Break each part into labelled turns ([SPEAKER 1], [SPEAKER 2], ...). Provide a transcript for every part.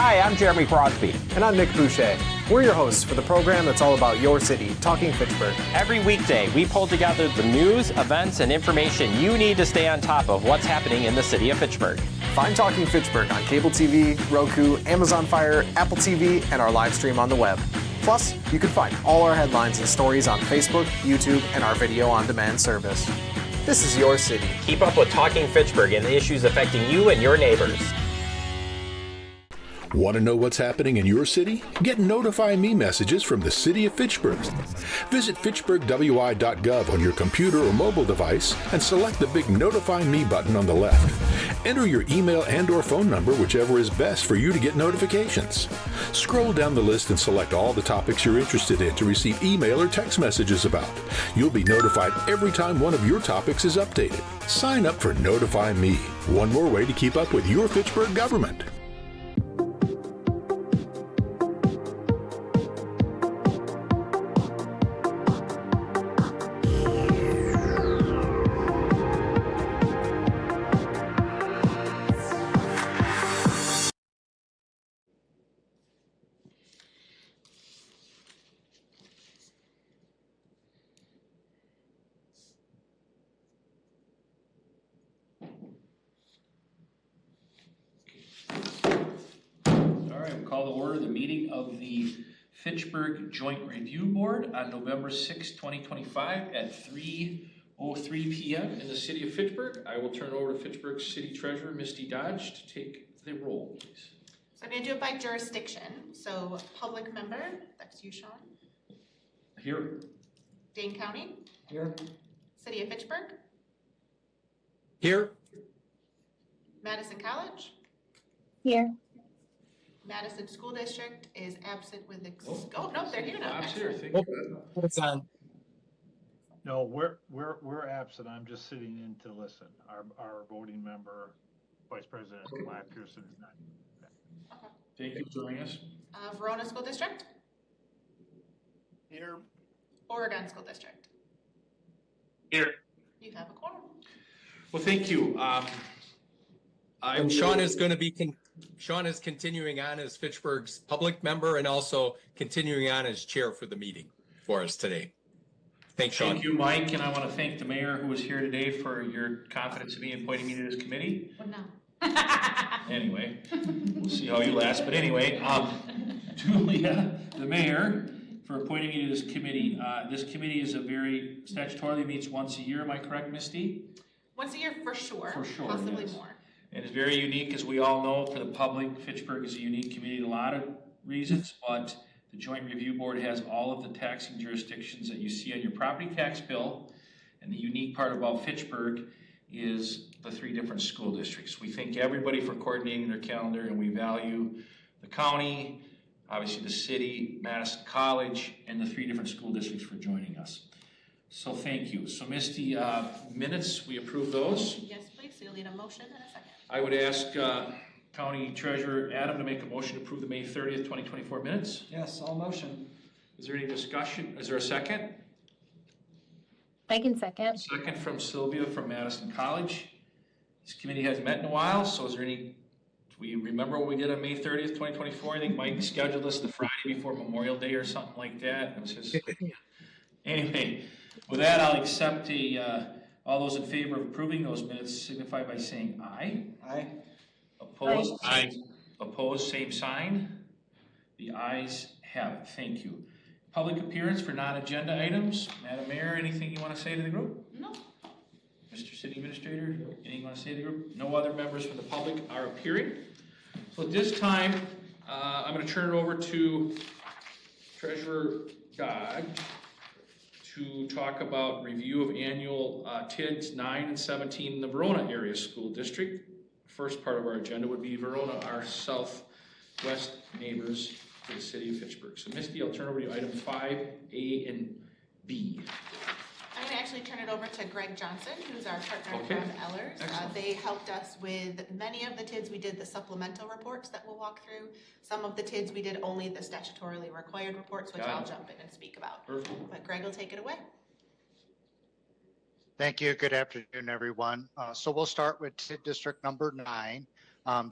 [SPEAKER 1] Hi, I'm Jeremy Crosby.
[SPEAKER 2] And I'm Nick Boucher. We're your hosts for the program that's all about your city, Talking Fitchburg.
[SPEAKER 1] Every weekday, we pull together the news, events, and information you need to stay on top of what's happening in the city of Fitchburg.
[SPEAKER 2] Find Talking Fitchburg on cable TV, Roku, Amazon Fire, Apple TV, and our live stream on the web. Plus, you can find all our headlines and stories on Facebook, YouTube, and our video on demand service. This is your city.
[SPEAKER 1] Keep up with Talking Fitchburg and the issues affecting you and your neighbors.
[SPEAKER 3] Want to know what's happening in your city? Get Notify Me messages from the City of Fitchburg. Visit fitchburgwi.gov on your computer or mobile device and select the big Notify Me button on the left. Enter your email and/or phone number, whichever is best for you to get notifications. Scroll down the list and select all the topics you're interested in to receive email or text messages about. You'll be notified every time one of your topics is updated. Sign up for Notify Me. One more way to keep up with your Fitchburg government.
[SPEAKER 4] Call to order the meeting of the Fitchburg Joint Review Board on November 6, 2025 at 3:03 p.m. in the city of Fitchburg. I will turn it over to Fitchburg City Treasurer Misty Dodge to take the roll, please.
[SPEAKER 5] So I'm going to do it by jurisdiction. So public member, that's you, Sean.
[SPEAKER 4] Here.
[SPEAKER 5] Dane County.
[SPEAKER 4] Here.
[SPEAKER 5] City of Fitchburg.
[SPEAKER 4] Here. Madison College.
[SPEAKER 6] Here.
[SPEAKER 5] Madison School District is absent with oh no, they're here now.
[SPEAKER 4] It's on.
[SPEAKER 7] No, we're absent. I'm just sitting in to listen. Our voting member, Vice President Black Pearson is not.
[SPEAKER 5] Okay.
[SPEAKER 4] Thank you for joining us.
[SPEAKER 5] Verona School District.
[SPEAKER 7] Here.
[SPEAKER 5] Oregon School District.
[SPEAKER 4] Here.
[SPEAKER 5] You have a quorum.
[SPEAKER 4] Well, thank you.
[SPEAKER 8] And Sean is going to be Sean is continuing on as Fitchburg's public member and also continuing on as chair for the meeting for us today. Thanks, Sean.
[SPEAKER 4] Thank you, Mike, and I want to thank the mayor who was here today for your confidence in me and appointing me to this committee.
[SPEAKER 5] Well, no.
[SPEAKER 4] Anyway, we'll see how you last. But anyway, Julia, the mayor, for appointing me to this committee. This committee is a very statutorily meets once a year. Am I correct, Misty?
[SPEAKER 5] Once a year for sure.
[SPEAKER 4] For sure,
[SPEAKER 5] possibly
[SPEAKER 4] yes.
[SPEAKER 5] More.
[SPEAKER 4] And it's very unique, as we all know, for the public. Fitchburg is a unique community in a lot of reasons, but the Joint Review Board has all of the taxing jurisdictions that you see on your property tax bill. And the unique part about Fitchburg is the 3 different school districts. We thank everybody for coordinating their calendar, and we value the county, obviously the city, Madison College, and the 3 different school districts for joining us. So thank you. So Misty, minutes, we approve those?
[SPEAKER 5] Yes, please. So you'll need a motion and a second.
[SPEAKER 4] I would ask County Treasurer Adam to make a motion to approve the May 30th, 2024 minutes.
[SPEAKER 9] Yes, all motion.
[SPEAKER 4] Is there any discussion? Is there a second?
[SPEAKER 6] I can second.
[SPEAKER 4] Second from Sylvia from Madison College. This committee hasn't met in a while, so is there any, do we remember what we did on May 30th, 2024? I think Mike scheduled us the Friday before Memorial Day or something like that. It was just, anyway, with that, I'll accept all those in favor of approving those minutes signify by saying aye.
[SPEAKER 9] Aye.
[SPEAKER 4] Opposed? Aye. Opposed, same sign. The ayes have it. Thank you. Public appearance for non-agenda items. Madam Mayor, anything you want to say to the group?
[SPEAKER 5] No.
[SPEAKER 4] Mr. City Administrator, anything you want to say to the group? No other members from the public are appearing. So at this time, I'm going to turn it over to Treasurer Dodge to talk about review of annual TIDs 9 and 17 in the Verona area school district. First part of our agenda would be Verona, our southwest neighbors to the city of Fitchburg. So Misty, I'll turn over to you items 5A and B.
[SPEAKER 5] I'm going to actually turn it over to Greg Johnson, who's our partner
[SPEAKER 4] Okay.
[SPEAKER 5] from Ellers. They helped us with many of the TIDs. We did the supplemental reports that we'll walk through. Some of the TIDs we did only the statutorily required reports, which I'll jump in and speak about.
[SPEAKER 4] Perfect.
[SPEAKER 5] But Greg will take it away.
[SPEAKER 10] Thank you. Good afternoon, everyone. So we'll start with TID District number 9.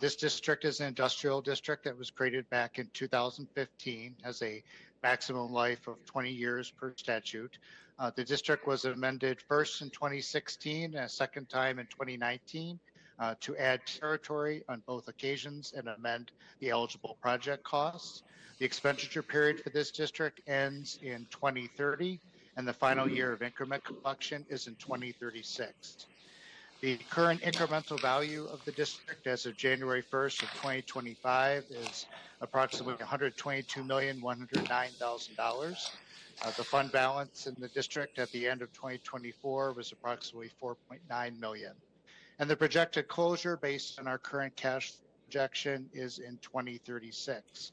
[SPEAKER 9] This district is an industrial district that was created back in 2015, has a maximum life of 20 years per statute. The district was amended first in 2016 and a second time in 2019 to add territory on both occasions and amend the eligible project costs. The expenditure period for this district ends in 2030, and the final year of increment collection is in 2036. The current incremental value of the district as of January 1st of 2025 is approximately $122,109,000. The fund balance in the district at the end of 2024 was approximately $4.9 million. And the projected closure based on our current cash projection is in 2036.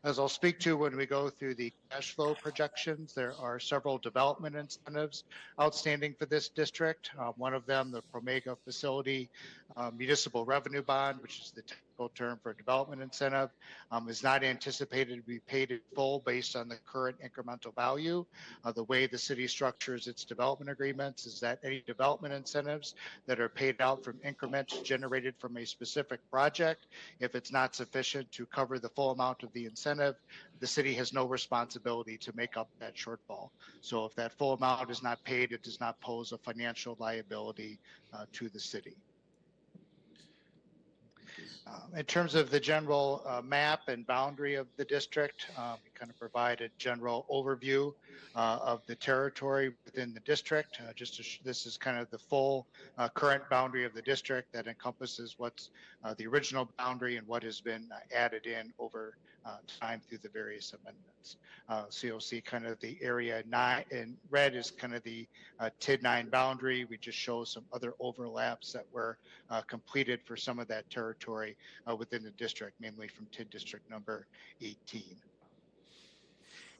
[SPEAKER 9] As I'll speak to when we go through the cash flow projections, there are several development incentives outstanding for this district. One of them, the Promega Facility Municipal Revenue Bond, which is the technical term for development incentive, is not anticipated to be paid in full based on the current incremental value. The way the city structures its development agreements is that any development incentives that are paid out from increments generated from a specific project, if it's not sufficient to cover the full amount of the incentive, the city has no responsibility to make up that shortfall. So if that full amount is not paid, it does not pose a financial liability to the city. In terms of the general map and boundary of the district, we kind of provide a general overview of the territory within the district. This is kind of the full current boundary of the district that encompasses what's the original boundary and what has been added in over time through the various amendments. So you'll see kind of the area 9 in red is kind of the TID 9 boundary. We just show some other overlaps that were completed for some of that territory within the district, mainly from TID district number 18.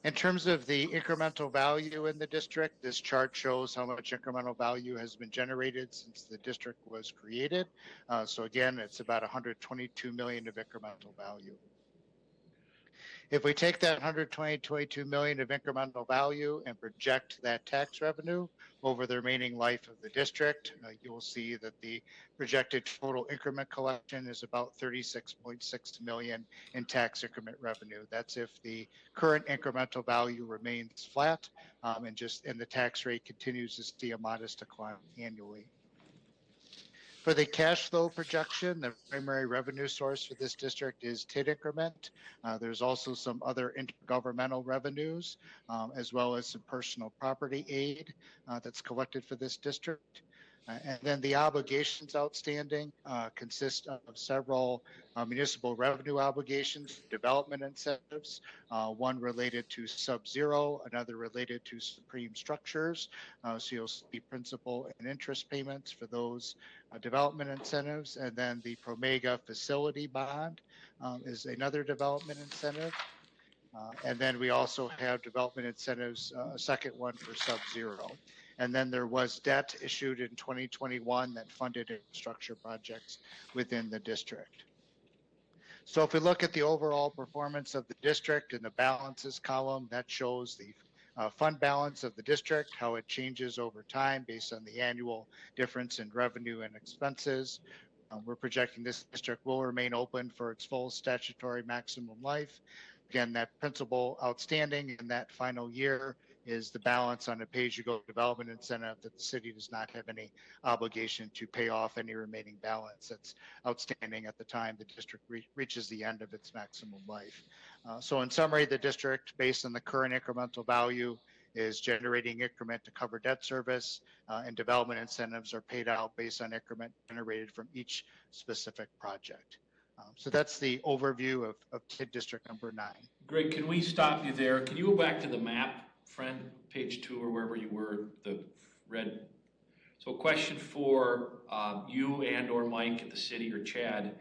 [SPEAKER 9] In terms of the incremental value in the district, this chart shows how much incremental value has been generated since the district was created. So again, it's about 122 million of incremental value. If we take that 122 million of incremental value and project that tax revenue over the remaining life of the district, you will see that the projected total increment collection is about 36.6 million in tax increment revenue. That's if the current incremental value remains flat and the tax rate continues to see a modest decline annually. For the cash flow projection, the primary revenue source for this district is TID increment. There's also some other intergovernmental revenues, as well as some personal property aid that's collected for this district. And then the obligations outstanding consist of several municipal revenue obligations, development incentives, one related to Sub-Zero, another related to Supreme Structures. So you'll see principal and interest payments for those development incentives. And then the Promega Facility Bond is another development incentive. And then we also have development incentives, a second one for Sub-Zero. And then there was debt issued in 2021 that funded infrastructure projects within the district. So if we look at the overall performance of the district in the balances column, that shows the fund balance of the district, how it changes over time based on the annual difference in revenue and expenses. We're projecting this district will remain open for its full statutory maximum life. Again, that principal outstanding in that final year is the balance on a pay-as-you-go development incentive that the city does not have any obligation to pay off any remaining balance that's outstanding at the time the district reaches the end of its maximum life. So in summary, the district, based on the current incremental value, is generating increment to cover debt service, and development incentives are paid out based on increment generated from each specific project. So that's the overview of TID district number 9.
[SPEAKER 4] Greg, can we stop you there? Can you go back to the map, friend, page 2 or wherever you were, the red? So question for you and or Mike at the city or Chad.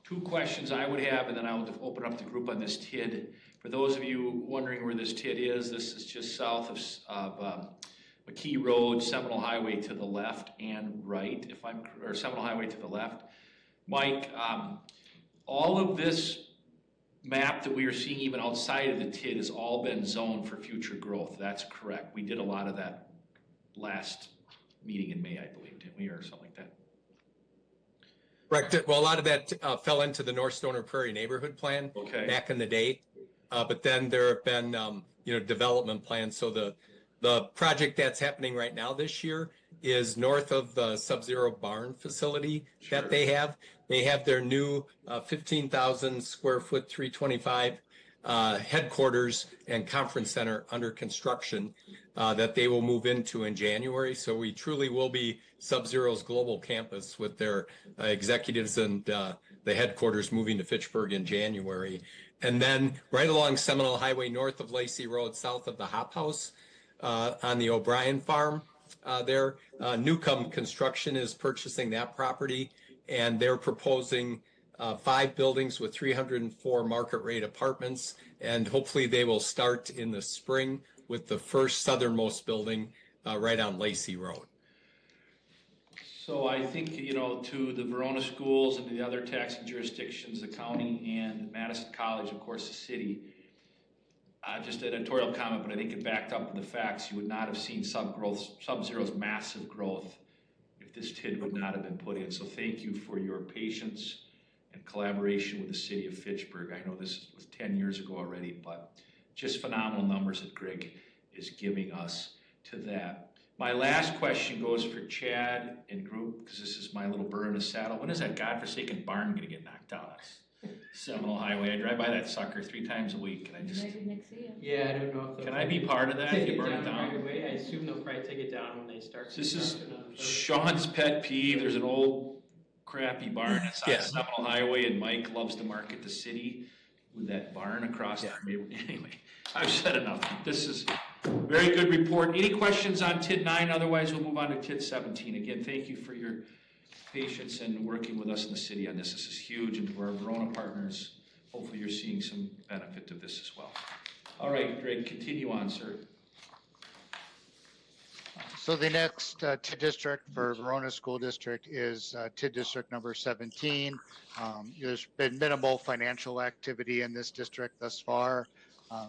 [SPEAKER 4] 2 questions I would have, and then I will open up the group on this TID. For those of you wondering where this TID is, this is just south of McKee Road, Seminole Highway to the left and right, or Seminole Highway to the left. Mike, all of this map that we are seeing even outside of the TID has all been zoned for future growth. That's correct. We did a lot of that last meeting in May, I believe, didn't we, or something like that?
[SPEAKER 8] Correct. Well, a lot of that fell into the North Stoner Prairie Neighborhood Plan back in the day. But then there have been, development plans. So the project that's happening right now this year is north of the Sub-Zero barn facility that they have. They have their new 15,000 square foot, 325 headquarters and conference center under construction that they will move into in January. So we truly will be Sub-Zero's global campus with their executives and the headquarters moving to Fitchburg in January. And then right along Seminole Highway, north of Lacey Road, south of the Hop House on the O'Brien farm, there, Newcomb Construction is purchasing that property, and they're proposing 5 buildings with 304 market rate apartments, and hopefully they will start in the spring with the first southernmost building right on Lacey Road.
[SPEAKER 4] So I think, to the Verona schools and to the other taxing jurisdictions, the county and Madison College, of course, the city, just an editorial comment, but I think it backed up with the facts. You would not have seen Sub-Zero's massive growth if this TID would not have been put in. So thank you for your patience and collaboration with the city of Fitchburg. I know this was 10 years ago already, but just phenomenal numbers that Greg is giving us to that. My last question goes for Chad and group, because this is my little burr in the saddle. When is that godforsaken barn going to get knocked down? Seminole Highway. I drive by that sucker 3 times a week, and I just.
[SPEAKER 10] Yeah, I don't know if.
[SPEAKER 4] Can I be part of that? If you burn it down
[SPEAKER 10] right away. I assume they'll probably take it down when they start.
[SPEAKER 4] This is Sean's pet peeve. There's an old crappy barn that's on Seminole Highway, and Mike loves to market the city with that barn across the neighborhood. Anyway, I've said enough. This is a very good report. Any questions on TID 9? Otherwise, we'll move on to TID 17. Again, thank you for your patience and working with us in the city on this. This is huge, and for our Verona partners, hopefully you're seeing some benefit of this as well. All right, Greg, continue on, sir.
[SPEAKER 9] So the next TID district for Verona School District is TID district number 17. There's been minimal financial activity in this district thus far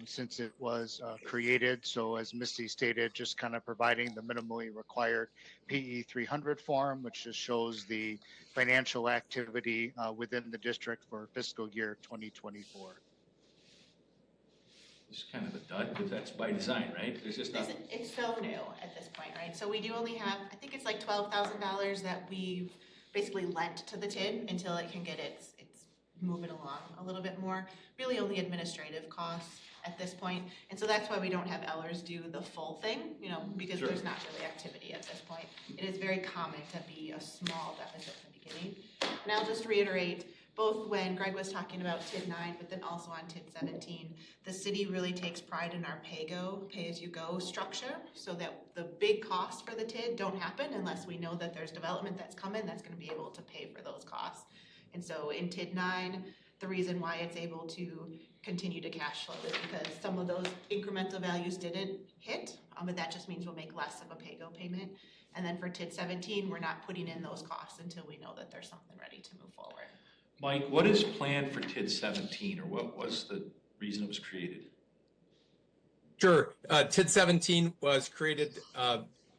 [SPEAKER 9] since it was created. So as Misty stated, just kind of providing the minimally required PE 300 form, which just shows the financial activity within the district for fiscal year 2024.
[SPEAKER 4] It's kind of a dud, but that's by design, right? There's just nothing.
[SPEAKER 5] It's so new at this point, right? So we do only have, I think it's like $12,000 that we've basically lent to the TID until it can get its moving along a little bit more. Really only administrative costs at this point. And so that's why we don't have Ellers do the full thing, because there's not really activity at this point. It is very common to be a small deficit at the beginning. And I'll just reiterate, both when Greg was talking about TID 9, but then also on TID 17, the city really takes pride in our pay-as-you-go structure, so that the big costs for the TID don't happen unless we know that there's development that's coming that's going to be able to pay for those costs. And so in TID 9, the reason why it's able to continue to cash flow is because some of those incremental values didn't hit, but that just means we'll make less of a pay-go payment. And then for TID 17, we're not putting in those costs until we know that there's something ready to move forward.
[SPEAKER 4] Mike, what is planned for TID 17, or what was the reason it was created?
[SPEAKER 8] Sure. TID 17 was created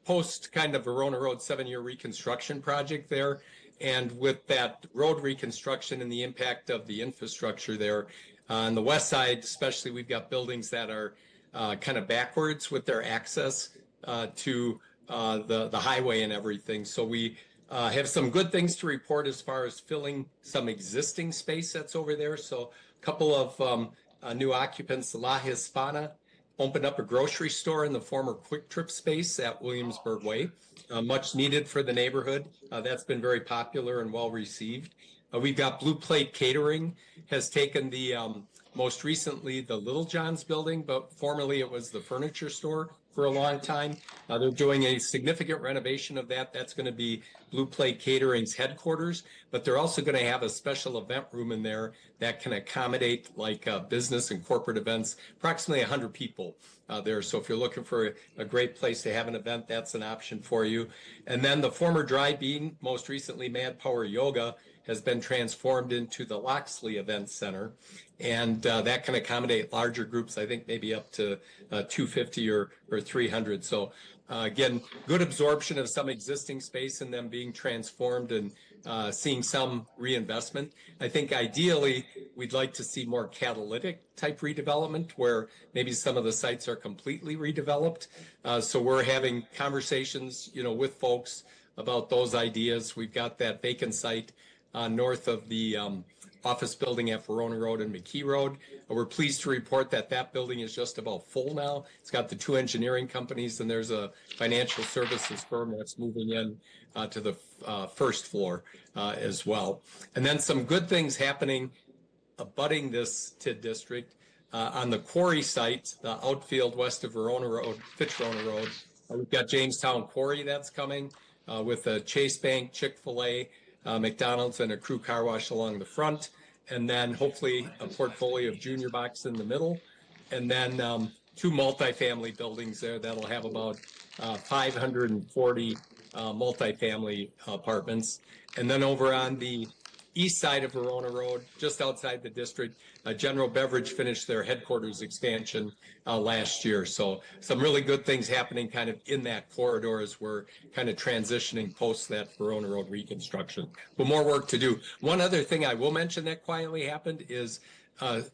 [SPEAKER 8] post kind of Verona Road 7-year reconstruction project there. And with that road reconstruction and the impact of the infrastructure there, on the west side especially, we've got buildings that are kind of backwards with their access to the highway and everything. So we have some good things to report as far as filling some existing space that's over there. So a couple of new occupants, La Hispana, opened up a grocery store in the former Quick Trip space at Williamsburg Way, much needed for the neighborhood. That's been very popular and well received. We've got Blue Plate Catering has taken the most recently the Little John's building, but formerly it was the furniture store for a long time. They're doing a significant renovation of that. That's going to be Blue Plate Catering's headquarters, but they're also going to have a special event room in there that can accommodate like business and corporate events, approximately 100 people there. So if you're looking for a great place to have an event, that's an option for you. And then the former Dry Bean, most recently Mad Power Yoga, has been transformed into the Loxley Event Center. And that can accommodate larger groups, I think maybe up to 250 or 300. So Again, good absorption of some existing space and them being transformed and seeing some reinvestment. I think ideally we'd like to see more catalytic type redevelopment where maybe some of the sites are completely redeveloped. So we're having conversations, with folks about those ideas. We've got that vacant site north of the office building at Verona Road and McKee Road. We're pleased to report that that building is just about full now. It's got the 2 engineering companies and there's a financial services firm that's moving in to the first floor as well. And then some good things happening abutting this TID district on the quarry site, the outfield west of Verona Road, Fitchburg Road. We've got Jamestown Quarry that's coming with a Chase Bank, Chick-fil-A, McDonald's, and a Crew Car Wash along the front, and then hopefully a portfolio of junior box in the middle, and then 2 multifamily buildings there that'll have about 540 multifamily apartments. And then over on the east side of Verona Road, just outside the district, General Beverage finished their headquarters expansion last year. So some really good things happening kind of in that corridor as we're kind of transitioning post that Verona Road reconstruction. But more work to do. One other thing I will mention that quietly happened is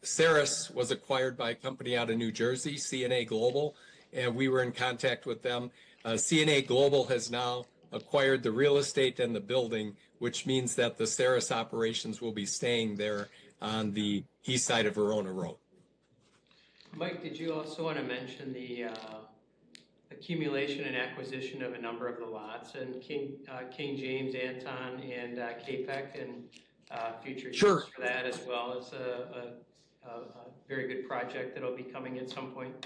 [SPEAKER 8] Ceres was acquired by a company out of New Jersey, CNA Global, and we were in contact with them. CNA Global has now acquired the real estate and the building, which means that the Ceres operations will be staying there on the east side of Verona Road.
[SPEAKER 10] Mike, did you also want to mention the accumulation and acquisition of a number of the lots in King James, Anton, and KPEC, and future use
[SPEAKER 8] Sure.
[SPEAKER 10] for that, as well as a very good project that'll be coming at some point?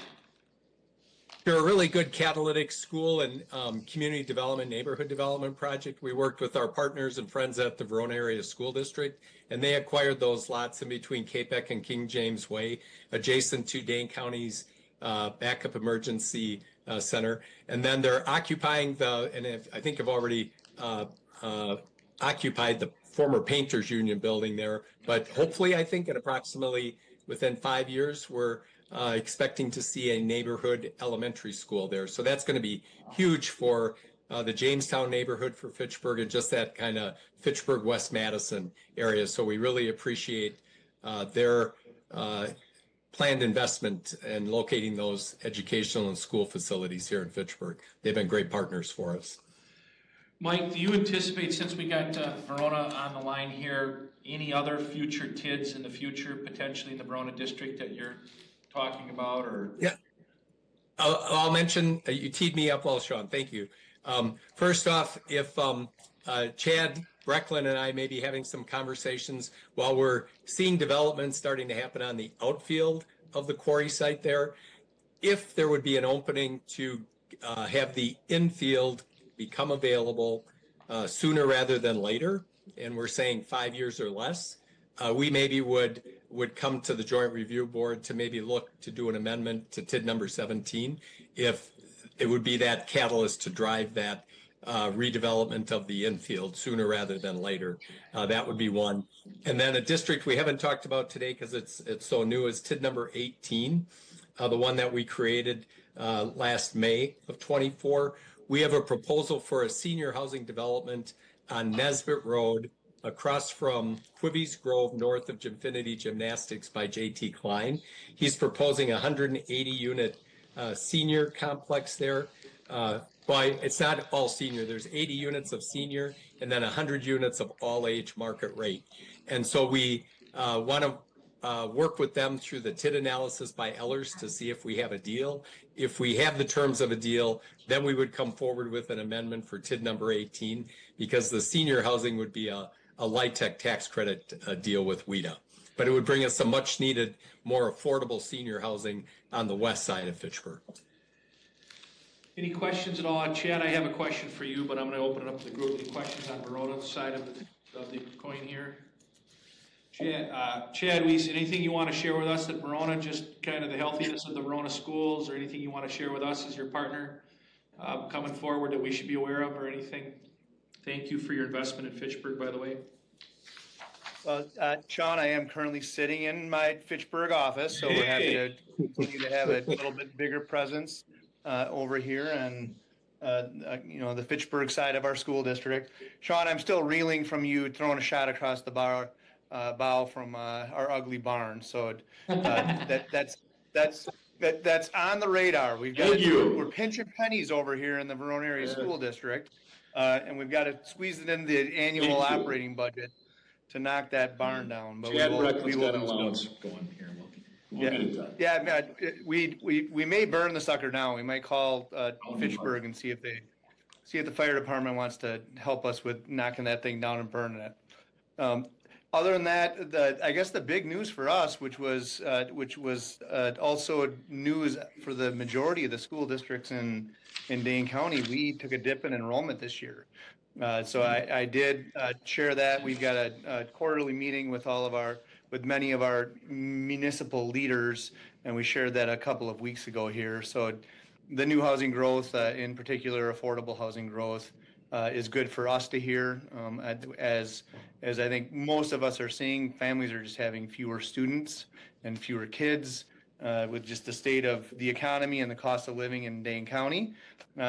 [SPEAKER 8] They're a really good catalytic school and community development, neighborhood development project. We worked with our partners and friends at the Verona Area School District, and they acquired those lots in between KPEC and King James Way, adjacent to Dane County's Backup Emergency Center. And then they're occupying I think have already occupied the former Painters Union building there. But hopefully, I think at approximately within 5 years, we're expecting to see a neighborhood elementary school there. So that's going to be huge for the Jamestown neighborhood for Fitchburg and just that kind of Fitchburg, West Madison area. So we really appreciate their planned investment in locating those educational and school facilities here in Fitchburg. They've been great partners for us.
[SPEAKER 4] Mike, do you anticipate, since we got Verona on the line here, any other future TIDs in the future, potentially in the Verona district that you're talking about? Or
[SPEAKER 8] yeah, I'll mention, you teed me up well, Sean, thank you. First off, if Chad Brecklin and I may be having some conversations while we're seeing development starting to happen on the outfield of the quarry site there, if there would be an opening to have the infield become available sooner rather than later, and we're saying 5 years or less, we maybe would come to the Joint Review Board to maybe look to do an amendment to TID number 17 if it would be that catalyst to drive that redevelopment of the infield sooner rather than later. That would be one. And then a district we haven't talked about today because it's so new is TID number 18, the one that we created last May of 24. We have a proposal for a senior housing development on Nesbitt Road across from Quivy's Grove, north of Gymfinity Gymnastics by J.T. Klein. He's proposing a 180-unit senior complex there. But it's not all senior. There's 80 units of senior and then 100 units of all-age market rate. And so we want to work with them through the TID analysis by Ellers to see if we have a deal. If we have the terms of a deal, then we would come forward with an amendment for TID number 18 because the senior housing would be a LIHTC tax credit deal with WIDA. But it would bring us some much needed, more affordable senior housing on the west side of Fitchburg.
[SPEAKER 4] any questions at all? Chad, I have a question for you, but I'm going to open it up to the group. Any questions on Verona's side of the coin here? Chad Weiss, anything you want to share with us that Verona, just kind of the healthiness of the Verona schools, or anything you want to share with us as your partner coming forward that we should be aware of, or anything? Thank you for your investment in Fitchburg, by the way.
[SPEAKER 11] Well, Sean, I am currently sitting in my Fitchburg office, so we're happy to continue to have a little bit bigger presence over here. And the Fitchburg side of our school district. Sean, I'm still reeling from you throwing a shot across the bow from our ugly barn. So that's on the radar. We're pinching pennies over here in the Verona area school district, and we've got to squeeze it in the annual operating budget to knock that barn down. But
[SPEAKER 4] Chad
[SPEAKER 11] we
[SPEAKER 4] Breckland's
[SPEAKER 11] will
[SPEAKER 4] got an
[SPEAKER 11] do so.
[SPEAKER 4] allowance going here. We'll get it done.
[SPEAKER 11] Yeah, man, we may burn the sucker down. We might call Fitchburg and see if the fire department wants to help us with knocking that thing down and burning it. Other than that, I guess the big news for us, which was also news for the majority of the school districts in Dane County, we took a dip in enrollment this year. So I did share that. We've got a quarterly meeting with many of our municipal leaders, and we shared that a couple of weeks ago here. So the new housing growth, in particular affordable housing growth, is good for us to hear. As I think most of us are seeing, families are just having fewer students and fewer kids with just the state of the economy and the cost of living in Dane County.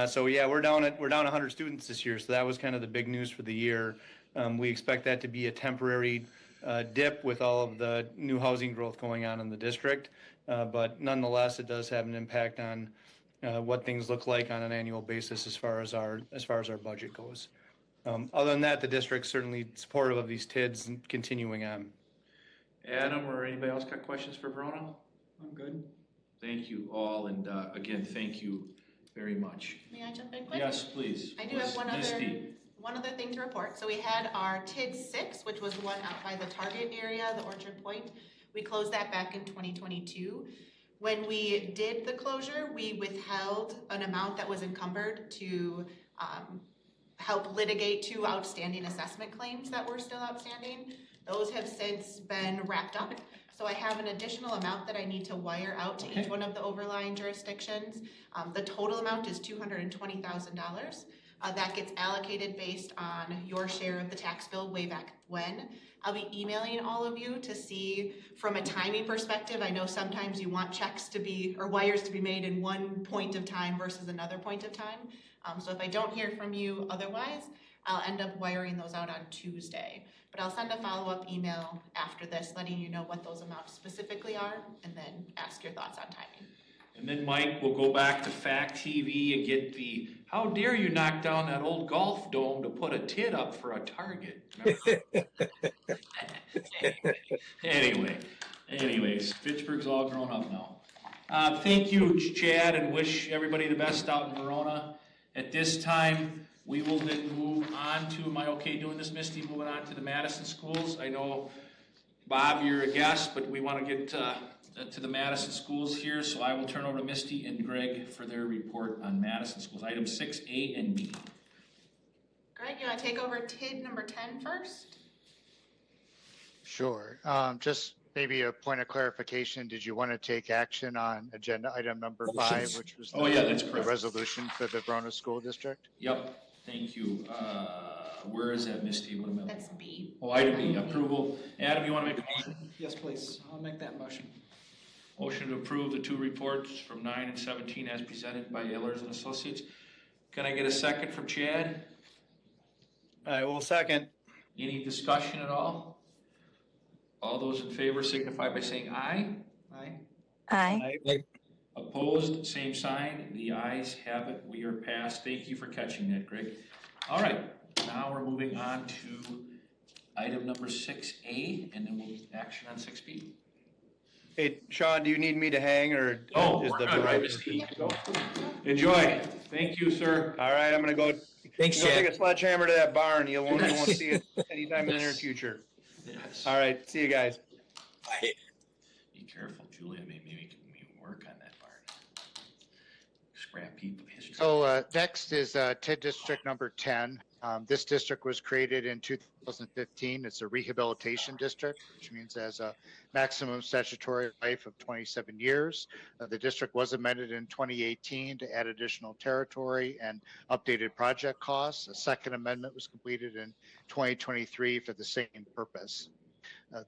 [SPEAKER 11] So yeah, we're down 100 students this year. So that was kind of the big news for the year. We expect that to be a temporary dip with all of the new housing growth going on in the district. But nonetheless, it does have an impact on what things look like on an annual basis as far as our budget goes. Other than that, the district's certainly supportive of these TIDs and continuing on.
[SPEAKER 4] Adam or anybody else got questions for Verona? I'm good. Thank you all, and again, thank you very much.
[SPEAKER 5] May I jump in quick?
[SPEAKER 4] Yes, please.
[SPEAKER 5] I do have one other thing to report. So we had our TID 6, which was the one out by the Target area, the Orchard Point. We closed that back in 2022. When we did the closure, we withheld an amount that was encumbered to help litigate 2 outstanding assessment claims that were still outstanding. Those have since been wrapped up. So I have an additional amount that I need to wire out to each one of the overlying jurisdictions. The total amount is $220,000. That gets allocated based on your share of the tax bill way back when. I'll be emailing all of you to see from a timing perspective. I know sometimes you want checks to be, or wires to be made in one point of time versus another point of time. So if I don't hear from you otherwise, I'll end up wiring those out on Tuesday. But I'll send a follow-up email after this letting you know what those amounts specifically are and then ask your thoughts on timing.
[SPEAKER 4] And then Mike will go back to FACTv and get the, how dare you knock down that old golf dome to put a TID up for a target. Anyways, Fitchburg's all grown up now. Thank you, Chad, and wish everybody the best out in Verona. At this time, we will then move on to, am I okay doing this, Misty, moving on to the Madison schools? I know, Bob, you're a guest, but we want to get to the Madison schools here, so I will turn over to Misty and Greg for their report on Madison schools, items 6A and B.
[SPEAKER 5] Greg, you want to take over TID number 10 first?
[SPEAKER 9] Sure. Just maybe a point of clarification. Did you want to take action on agenda item number 5, which was
[SPEAKER 4] that's
[SPEAKER 9] the
[SPEAKER 4] correct.
[SPEAKER 9] resolution for the Verona School District?
[SPEAKER 4] Yep, thank you. Where is that, Misty? What am I?
[SPEAKER 5] That's B.
[SPEAKER 4] Oh, item B, approval. Adam, you want to make a motion?
[SPEAKER 12] Yes, please. I'll make that motion.
[SPEAKER 4] Motion to approve the 2 reports from 9 and 17 as presented by Ehlers and Associates. Can I get a second from Chad?
[SPEAKER 11] I will second.
[SPEAKER 4] Any discussion at all? All those in favor signify by saying aye.
[SPEAKER 12] Aye.
[SPEAKER 6] Aye.
[SPEAKER 4] Opposed, same sign. The ayes have it. We are passed. Thank you for catching that, Greg. All right, now we're moving on to item number 6A, and then we'll action on 6B.
[SPEAKER 11] Hey, Sean, do you need me to hang or is the
[SPEAKER 4] good, right, Misty? Enjoy. Thank you, sir.
[SPEAKER 11] All right, I'm gonna go.
[SPEAKER 8] Thanks,
[SPEAKER 11] Go
[SPEAKER 8] Chad.
[SPEAKER 11] take a sledgehammer to that barn. You won't see it anytime in the near future.
[SPEAKER 4] Yes.
[SPEAKER 11] All right, see you guys.
[SPEAKER 8] Bye.
[SPEAKER 4] Be careful, Julia. Maybe we can work on that barn. Scrap heap of history.
[SPEAKER 9] So next is TID District number 10. This district was created in 2015. It's a rehabilitation district, which means it has a maximum statutory life of 27 years. The district was amended in 2018 to add additional territory and updated project costs. A second amendment was completed in 2023 for the same purpose.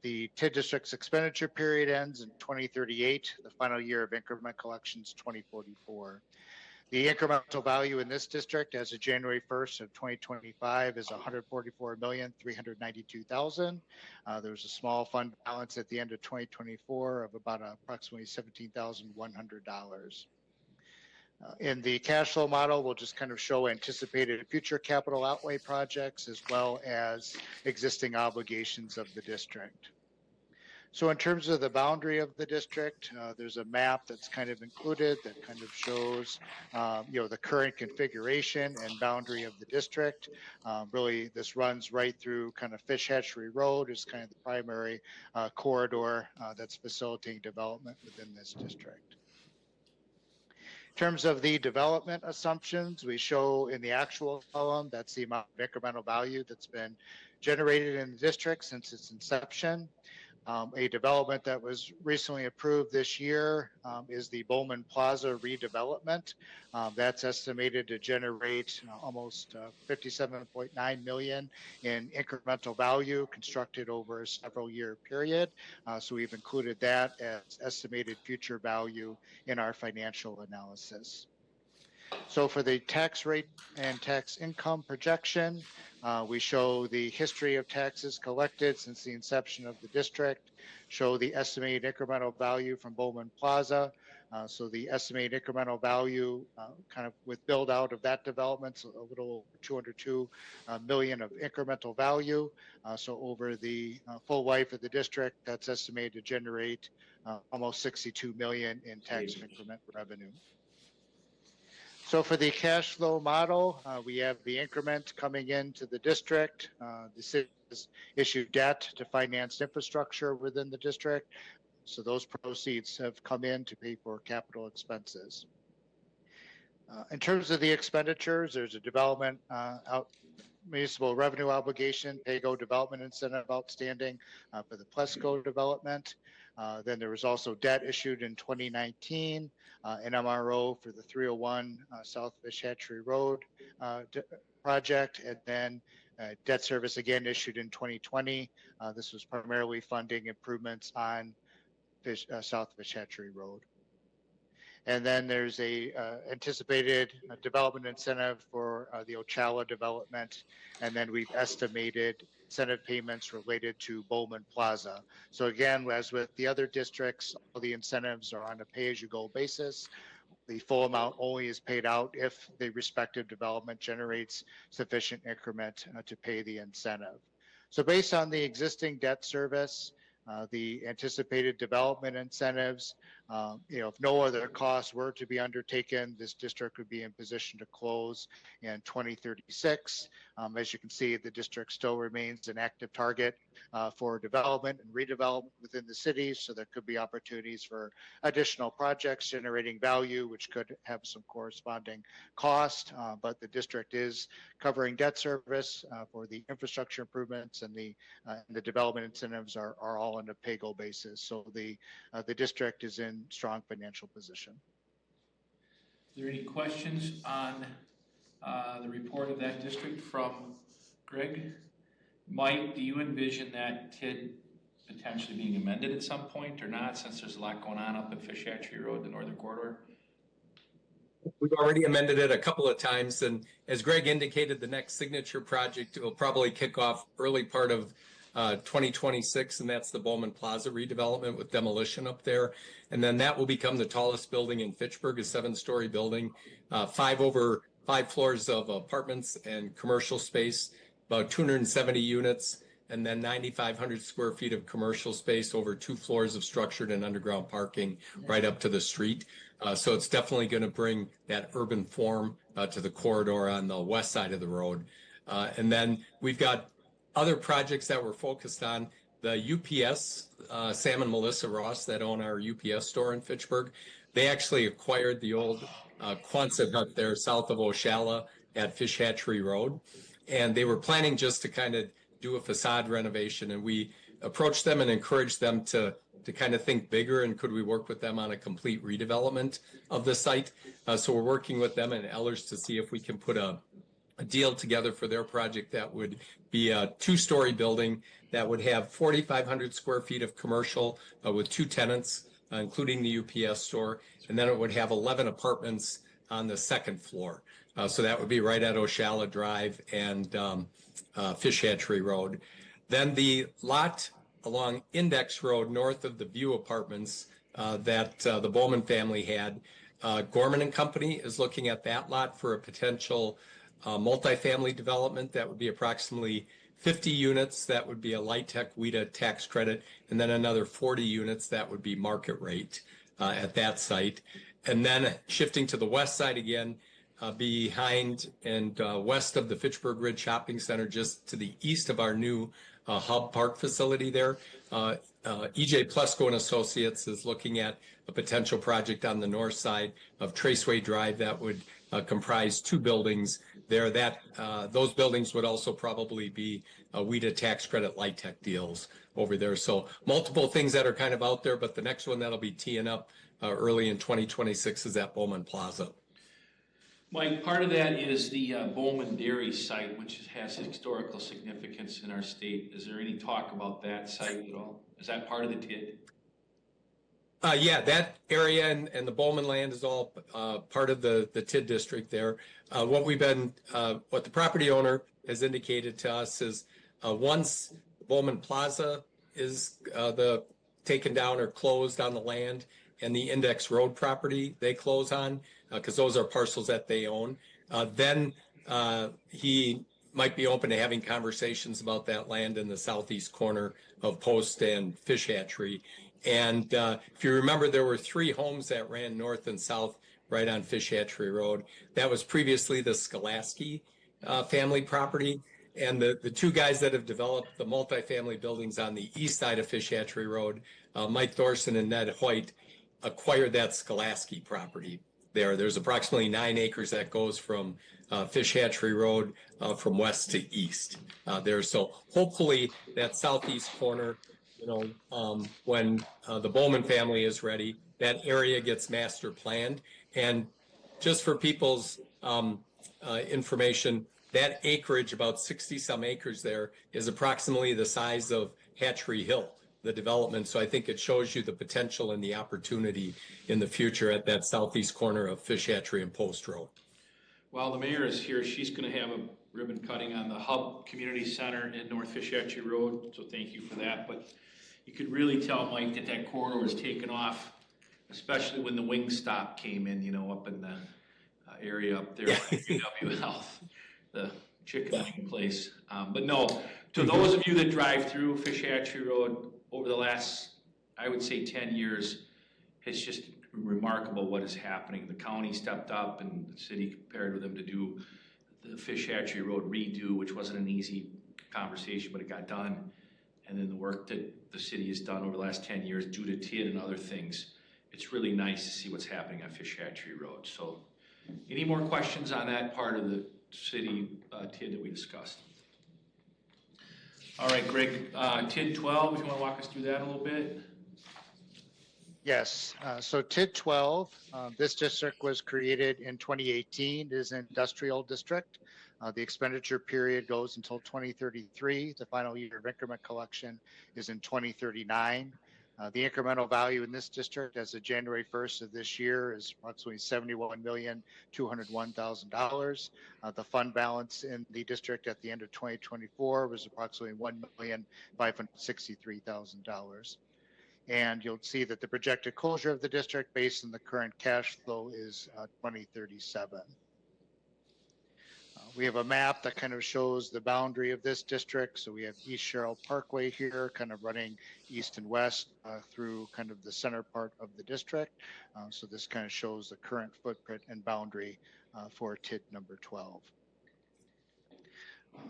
[SPEAKER 9] The TID district's expenditure period ends in 2038. The final year of increment collections 2044. The incremental value in this district as of January 1st of 2025 is $144,392,000. There was a small fund balance at the end of 2024 of about approximately $17,100. In the cash flow model, we'll just kind of show anticipated future capital outlay projects as well as existing obligations of the district. So in terms of the boundary of the district, there's a map that's kind of included that kind of shows, the current configuration and boundary of the district. Really, this runs right through kind of Fish Hatchery Road is kind of the primary corridor that's facilitating development within this district. In terms of the development assumptions, we show in the actual column, that's the amount of incremental value that's been generated in the district since its inception. A development that was recently approved this year is the Bowman Plaza redevelopment. That's estimated to generate almost $57.9 million in incremental value constructed over a several-year period. So we've included that as estimated future value in our financial analysis. So for the tax rate and tax income projection, we show the history of taxes collected since the inception of the district, show the estimated incremental value from Bowman Plaza. So the estimated incremental value kind of with build out of that development, so a little over $202 million of incremental value. So over the full life of the district, that's estimated to generate almost $62 million in tax increment revenue. So for the cash flow model, we have the increment coming into the district. The city has issued debt to finance infrastructure within the district. So those proceeds have come in to pay for capital expenses. In terms of the expenditures, there's a development municipal revenue obligation, PAYGO development incentive outstanding for the Plesco development. Then there was also debt issued in 2019, an MRO for the 301 South Fish Hatchery Road project, and then debt service again issued in 2020. This was primarily funding improvements on South Fish Hatchery Road. And then there's a anticipated development incentive for the Ocala development. And then we've estimated incentive payments related to Bowman Plaza. So again, as with the other districts, all the incentives are on a pay-as-you-go basis. The full amount only is paid out if the respective development generates sufficient increment to pay the incentive. So based on the existing debt service, the anticipated development incentives, if no other costs were to be undertaken, this district would be in position to close in 2036. As you can see, the district still remains an active target for development and redevelopment within the city. So there could be opportunities for additional projects generating value, which could have some corresponding cost. But the district is covering debt service for the infrastructure improvements, and the development incentives are all on a pay-go basis. So the district is in strong financial position.
[SPEAKER 4] Are there any questions on the report of that district from Greg? Mike, do you envision that TID potentially being amended at some point or not, since there's a lot going on up at Fish Hatchery Road, the northern corridor?
[SPEAKER 8] We've already amended it a couple of times, and as Greg indicated, the next signature project will probably kick off early part of 2026, and that's the Bowman Plaza redevelopment with demolition up there. And then that will become the tallest building in Fitchburg, a 7-story building, 5 floors of apartments and commercial space, about 270 units, and then 9,500 square feet of commercial space over 2 floors of structured and underground parking right up to the street. So it's definitely going to bring that urban form to the corridor on the west side of the road. And then we've got other projects that we're focused on. The UPS, Sam and Melissa Ross, that own our UPS store in Fitchburg, they actually acquired the old Quonset hut there south of Ocala at Fish Hatchery Road. And they were planning just to kind of do a facade renovation. And we approached them and encouraged them to kind of think bigger, and could we work with them on a complete redevelopment of the site. So we're working with them and Ellers to see if we can put a deal together for their project that would be a 2-story building that would have 4,500 square feet of commercial with 2 tenants, including the UPS store. And then it would have 11 apartments on the second floor. So that would be right at Oshala Drive and Fish Hatchery Road. Then the lot along Index Road north of the View Apartments that the Bowman family had, Gorman and Company is looking at that lot for a potential multifamily development that would be approximately 50 units. That would be a Light Tech WIDA tax credit, and then another 40 units that would be market rate at that site. And then shifting to the west side again, behind and west of the Fitchburg Ridge Shopping Center, just to the east of our new Hub Park facility there. EJ Plesko and Associates is looking at a potential project on the north side of Traceway Drive that would comprise 2 buildings there. Those buildings would also probably be WIDA tax credit Light Tech deals over there. So multiple things that are kind of out there, but the next one that'll be teeing up early in 2026 is at Bowman Plaza.
[SPEAKER 4] Mike, part of that is the Bowman Dairy site, which has historical significance in our state. Is there any talk about that site at all? Is that part of the TID?
[SPEAKER 8] Yeah, that area and the Bowman land is all part of the TID district there. What the property owner has indicated to us is once Bowman Plaza is taken down or closed on the land, and the Index Road property they close on, because those are parcels that they own, then he might be open to having conversations about that land in the southeast corner of Post and Fish Hatchery. And if you remember, there were 3 homes that ran north and south right on Fish Hatchery Road. That was previously the Skolaski family property. And the 2 guys that have developed the multifamily buildings on the east side of Fish Hatchery Road, Mike Thorson and Ned Hoyt, acquired that Skolaski property there. There's approximately 9 acres that goes from Fish Hatchery Road from west to east there. So hopefully that southeast corner, when the Bowman family is ready, that area gets master planned. And just for people's information, that acreage, about 60 some acres there, is approximately the size of Hatchery Hill, the development. So I think it shows you the potential and the opportunity in the future at that southeast corner of Fish Hatchery and Post Road.
[SPEAKER 4] While the mayor is here, she's going to have a ribbon cutting on the Hub Community Center in North Fish Hatchery Road. So thank you for that. But you could really tell, Mike, that corridor was taken off, especially when the Wingstop came in, up in the area up there, UW Health, the chicken wing place. But no, to those of you that drive through Fish Hatchery Road over the last, I would say 10 years, it's just remarkable what is happening. The county stepped up and the city compared with them to do the Fish Hatchery Road redo, which wasn't an easy conversation, but it got done. And then the work that the city has done over the last 10 years due to TID and other things, it's really nice to see what's happening on Fish Hatchery Road. So any more questions on that part of the city TID that we discussed? All right, Greg, TID 12, if you want to walk us through that a little bit.
[SPEAKER 9] Yes, so TID 12, this district was created in 2018. It is an industrial district. The expenditure period goes until 2033. The final year of increment collection is in 2039. The incremental value in this district as of January 1st of this year is approximately $71,201,000. The fund balance in the district at the end of 2024 was approximately $1,563,000. And you'll see that the projected closure of the district based on the current cash flow is 2037. We have a map that kind of shows the boundary of this district. So we have East Sherrill Parkway here, kind of running east and west through kind of the center part of the district. So this kind of shows the current footprint and boundary for TID number 12.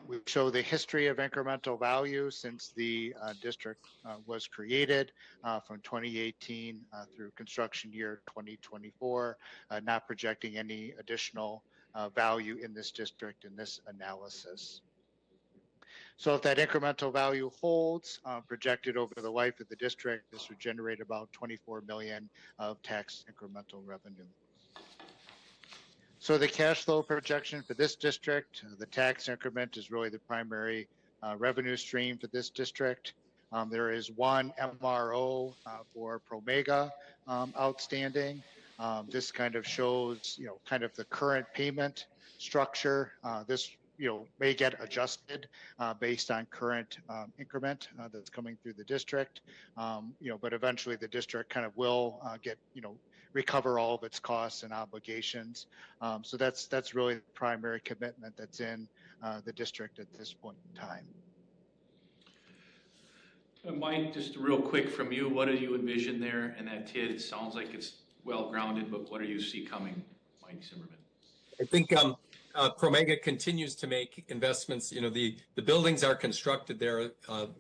[SPEAKER 9] We show the history of incremental value since the district was created from 2018 through construction year 2024, not projecting any additional value in this district in this analysis. So if that incremental value holds, projected over the life of the district, this would generate about $24 million of tax incremental revenue. So the cash flow projection for this district, the tax increment is really the primary revenue stream for this district. There is one MRO for Promega outstanding. This kind of shows, kind of the current payment structure. This, may get adjusted based on current increment that's coming through the district. But eventually the district kind of will get, recover all of its costs and obligations. So that's really the primary commitment that's in the district at this point in time.
[SPEAKER 4] Mike, just real quick from you, what do you envision there in that TID? It sounds like it's well grounded, but what do you see coming, Mike Zimmerman?
[SPEAKER 8] I think Promega continues to make investments. The buildings are constructed there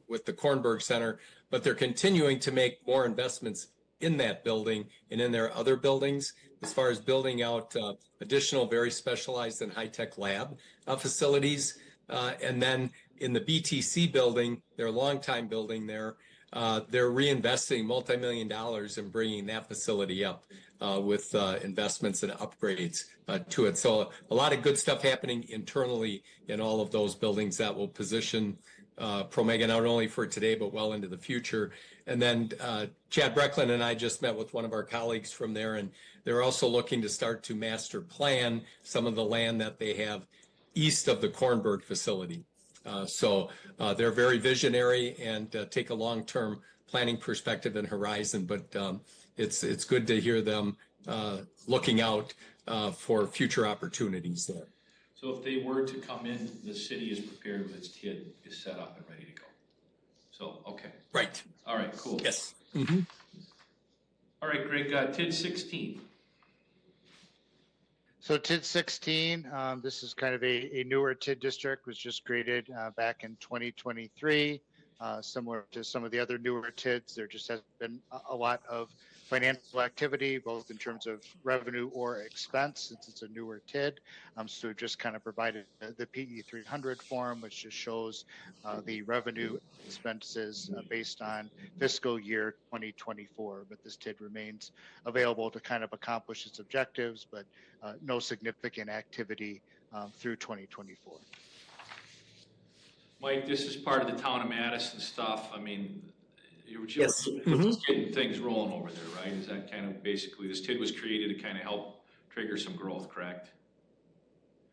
[SPEAKER 8] with the Kornberg Center, but they're continuing to make more investments in that building and in their other buildings as far as building out additional very specialized and high-tech lab facilities. And then in the BTC building, their longtime building there, they're reinvesting multi-million dollars in bringing that facility up with investments and upgrades to it. So a lot of good stuff happening internally in all of those buildings that will position Promega not only for today, but well into the future. And then Chad Brecklin and I just met with one of our colleagues from there, and they're also looking to start to master plan some of the land that they have east of the Kornberg facility. So they're very visionary and take a long-term planning perspective and horizon, but it's good to hear them looking out for future opportunities there.
[SPEAKER 4] So if they were to come in, the city is prepared with its TID is set up and ready to go. So, okay.
[SPEAKER 8] Right.
[SPEAKER 4] All right, cool.
[SPEAKER 8] Yes.
[SPEAKER 4] All right, Greg, TID 16.
[SPEAKER 9] So TID 16, this is kind of a newer TID district, was just created back in 2023. Similar to some of the other newer TIDs, there just has been a lot of financial activity, both in terms of revenue or expense, since it's a newer TID. So we've just kind of provided the PE 300 form, which just shows the revenue expenses based on fiscal year 2024. But this TID remains available to kind of accomplish its objectives, but no significant activity through 2024.
[SPEAKER 4] Mike, this is part of the town of Madison stuff. I mean, you're
[SPEAKER 8] Yes.
[SPEAKER 4] just getting things rolling over there, right? Is that kind of basically, this TID was created to kind of help trigger some growth, correct?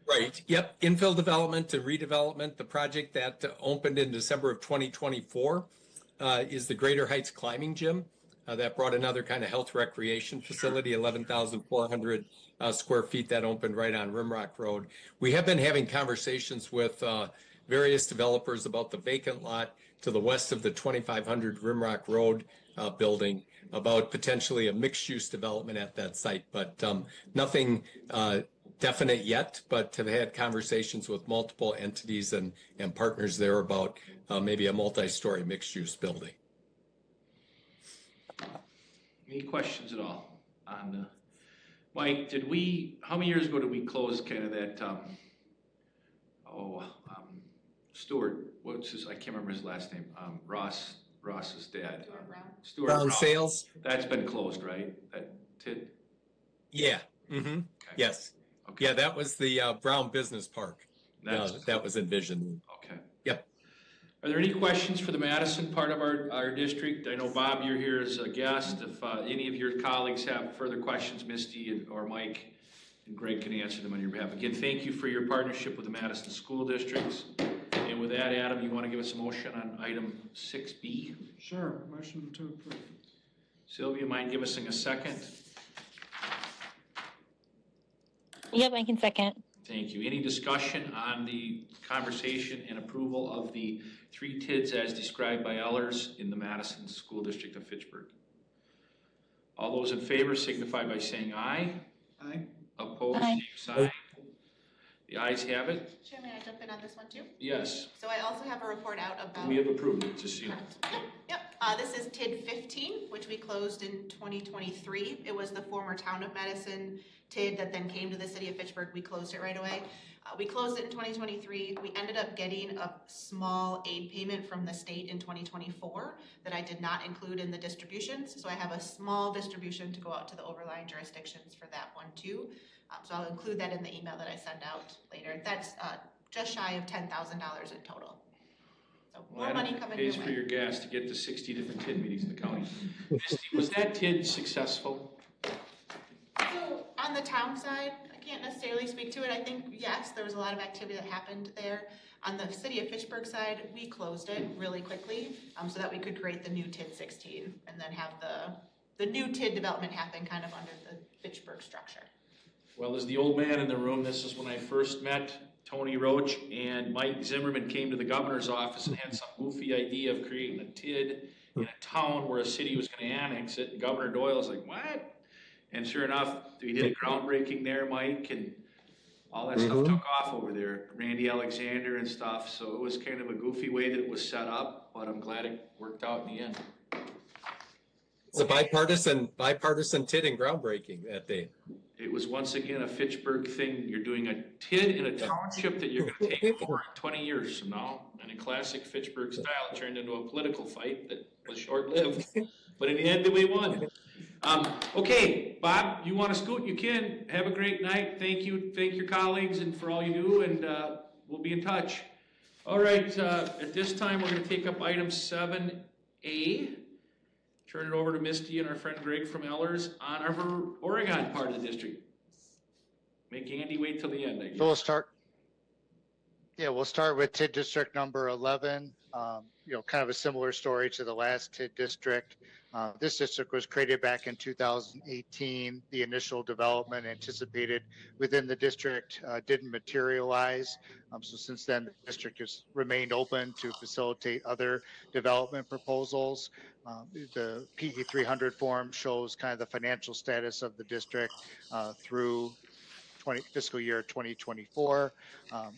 [SPEAKER 8] Right. Yep. Infill development and redevelopment. The project that opened in December of 2024 is the Greater Heights Climbing Gym. That brought another kind of health recreation facility, 11,400 square feet, that opened right on Rimrock Road. We have been having conversations with various developers about the vacant lot to the west of the 2500 Rimrock Road building, about potentially a mixed-use development at that site, but nothing definite yet, but have had conversations with multiple entities and partners there about maybe a multi-story mixed-use building.
[SPEAKER 4] Any questions at all on Mike, how many years ago did we close kind of that, Stuart, I can't remember his last name, Ross's dad. Stuart
[SPEAKER 8] Brown Sales?
[SPEAKER 4] That's been closed, right? That TID?
[SPEAKER 8] Yeah. Okay. Yes. Okay. Yeah, that was the Brown Business Park. That was envisioned.
[SPEAKER 4] Okay.
[SPEAKER 8] Yep.
[SPEAKER 4] Are there any questions for the Madison part of our district? I know, Bob, you're here as a guest. If any of your colleagues have further questions, Misty or Mike and Greg can answer them on your behalf. Again, thank you for your partnership with the Madison School Districts. And with that, Adam, you want to give us a motion on item 6B?
[SPEAKER 12] Sure, motion to approve.
[SPEAKER 4] Sylvia, mind giving us a second?
[SPEAKER 6] Yep, I can second.
[SPEAKER 4] Thank you. Any discussion on the conversation and approval of the 3 TIDs as described by Ellers in the Madison School District of Fitchburg? All those in favor signify by saying aye.
[SPEAKER 12] Aye.
[SPEAKER 4] Opposed,
[SPEAKER 6] Aye.
[SPEAKER 4] same sign. The ayes have it.
[SPEAKER 5] Chair, may I jump in on this one too?
[SPEAKER 4] Yes,
[SPEAKER 5] So I also have a report out about.
[SPEAKER 4] we have approved it, just so you know.
[SPEAKER 5] Yep, this is TID 15, which we closed in 2023. It was the former Town of Madison TID that then came to the City of Fitchburg. We closed it right away. We closed it in 2023. We ended up getting a small aid payment from the state in 2024 that I did not include in the distributions. So I have a small distribution to go out to the overlying jurisdictions for that one too. So I'll include that in the email that I send out later. That's just shy of $10,000 in total. So more money coming
[SPEAKER 4] pays
[SPEAKER 5] your
[SPEAKER 4] for
[SPEAKER 5] way.
[SPEAKER 4] your gas to get to 60 different TID meetings in the county. Misty, was that TID successful?
[SPEAKER 5] On the town side, I can't necessarily speak to it. I think, yes, there was a lot of activity that happened there. On the city of Fitchburg side, we closed it really quickly so that we could create the new TID 16 and then have the new TID development happen kind of under the Fitchburg structure.
[SPEAKER 4] Well, as the old man in the room, this is when I first met Tony Roach and Mike Zimmerman came to the governor's office and had some goofy idea of creating a TID in a town where a city was going to annex it. And Governor Doyle was like, what? And sure enough, we did a groundbreaking there, Mike, and all that stuff took off over there. Randy Alexander and stuff. So it was kind of a goofy way that it was set up, but I'm glad it worked out in the end.
[SPEAKER 8] It's a bipartisan TID and groundbreaking that day.
[SPEAKER 4] It was once again a Fitchburg thing. You're doing a TID in a township that you're going to take over 20 years from now. And in classic Fitchburg style, it turned into a political fight that was short-lived. But in the end, we won. Okay, Bob, you want to scoot? You can. Have a great night. Thank you. Thank your colleagues and for all you do, and we'll be in touch. All right, at this time, we're going to take up item 7A. Turn it over to Misty and our friend Greg from Ellers on our Oregon part of the district. Make Andy wait till the end, I guess.
[SPEAKER 9] So we'll start with TID district number 11. Kind of a similar story to the last TID district. This district was created back in 2018. The initial development anticipated within the district didn't materialize. So since then, the district has remained open to facilitate other development proposals. The PE 300 form shows kind of the financial status of the district through fiscal year 2024.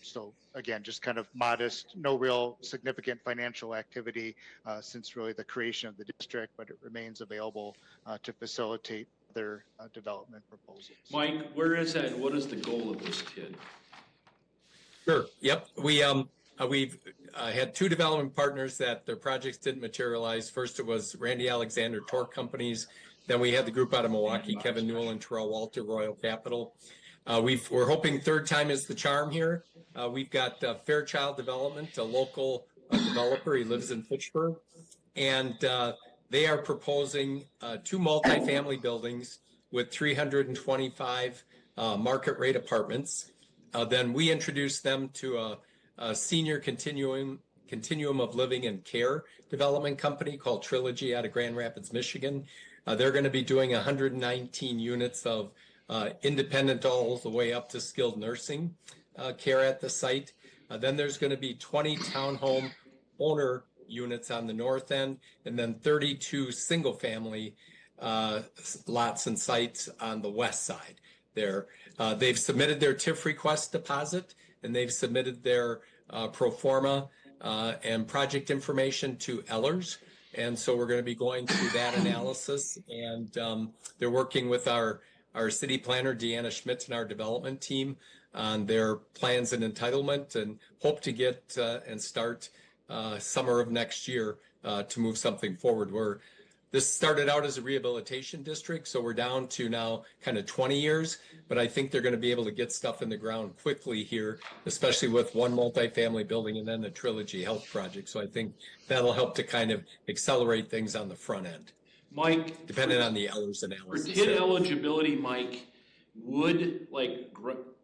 [SPEAKER 9] So again, just kind of modest, no real significant financial activity since really the creation of the district, but it remains available to facilitate other development proposals.
[SPEAKER 4] Mike, where is that? What is the goal of this TID?
[SPEAKER 8] Sure. Yep. We've had two development partners that their projects didn't materialize. First, it was Randy Alexander Torque Companies. Then we had the group out of Milwaukee, Kevin Newell and Terrell Walter, Royal Capital. We're hoping third time is the charm here. We've got Fairchild Development, a local developer. He lives in Fitchburg, and they are proposing two multifamily buildings with 325 market rate apartments. Then we introduced them to a senior continuum of living and care development company called Trilogy out of Grand Rapids, Michigan. They're going to be doing 119 units of independent all the way up to skilled nursing care at the site. Then there's going to be 20 townhome owner units on the north end, and then 32 single family lots and sites on the west side there. They've submitted their TIF request deposit, and they've submitted their pro forma and project information to Ellers. And so we're going to be going through that analysis, and they're working with our city planner, Deanna Schmidt, and our development team on their plans and entitlement, and hope to get and start summer of next year to move something forward. This started out as a rehabilitation district, so we're down to now kind of 20 years, but I think they're going to be able to get stuff in the ground quickly here, especially with one multifamily building and then the Trilogy Health Project. So I think that'll help to kind of accelerate things on the front end.
[SPEAKER 4] Mike,
[SPEAKER 8] depending on the Ellers analysis.
[SPEAKER 4] For TID eligibility, Mike, would like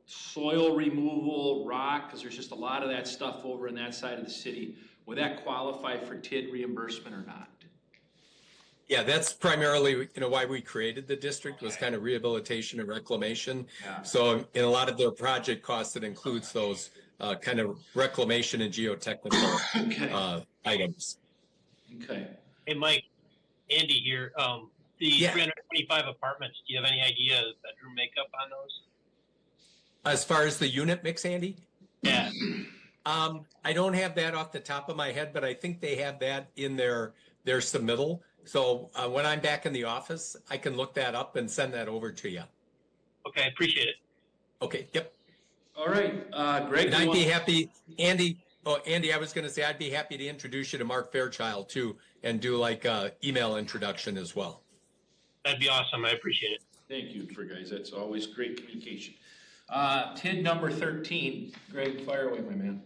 [SPEAKER 4] soil removal, rock, because there's just a lot of that stuff over in that side of the city, would that qualify for TID reimbursement or not?
[SPEAKER 8] Yeah, that's primarily why we created the district, was kind of rehabilitation and reclamation.
[SPEAKER 4] Yeah.
[SPEAKER 8] So in a lot of their project costs, it includes those kind of reclamation and geotechnical items.
[SPEAKER 4] Okay.
[SPEAKER 13] Hey, Mike, Andy here. The 325 apartments, do you have any idea of the bedroom makeup on those?
[SPEAKER 8] As far as the unit mix, Andy?
[SPEAKER 13] Yeah.
[SPEAKER 8] I don't have that off the top of my head, but I think they have that in their submittal. So when I'm back in the office, I can look that up and send that over to you.
[SPEAKER 13] Okay, appreciate it.
[SPEAKER 8] Okay, yep.
[SPEAKER 4] All right, Greg.
[SPEAKER 8] And I'd be happy, Andy. Oh, Andy, I was going to say I'd be happy to introduce you to Mark Fairchild too, and do like a email introduction as well.
[SPEAKER 13] That'd be awesome. I appreciate it.
[SPEAKER 4] Thank you, guys. That's always great communication. TID number 13. Greg, fire away, my man.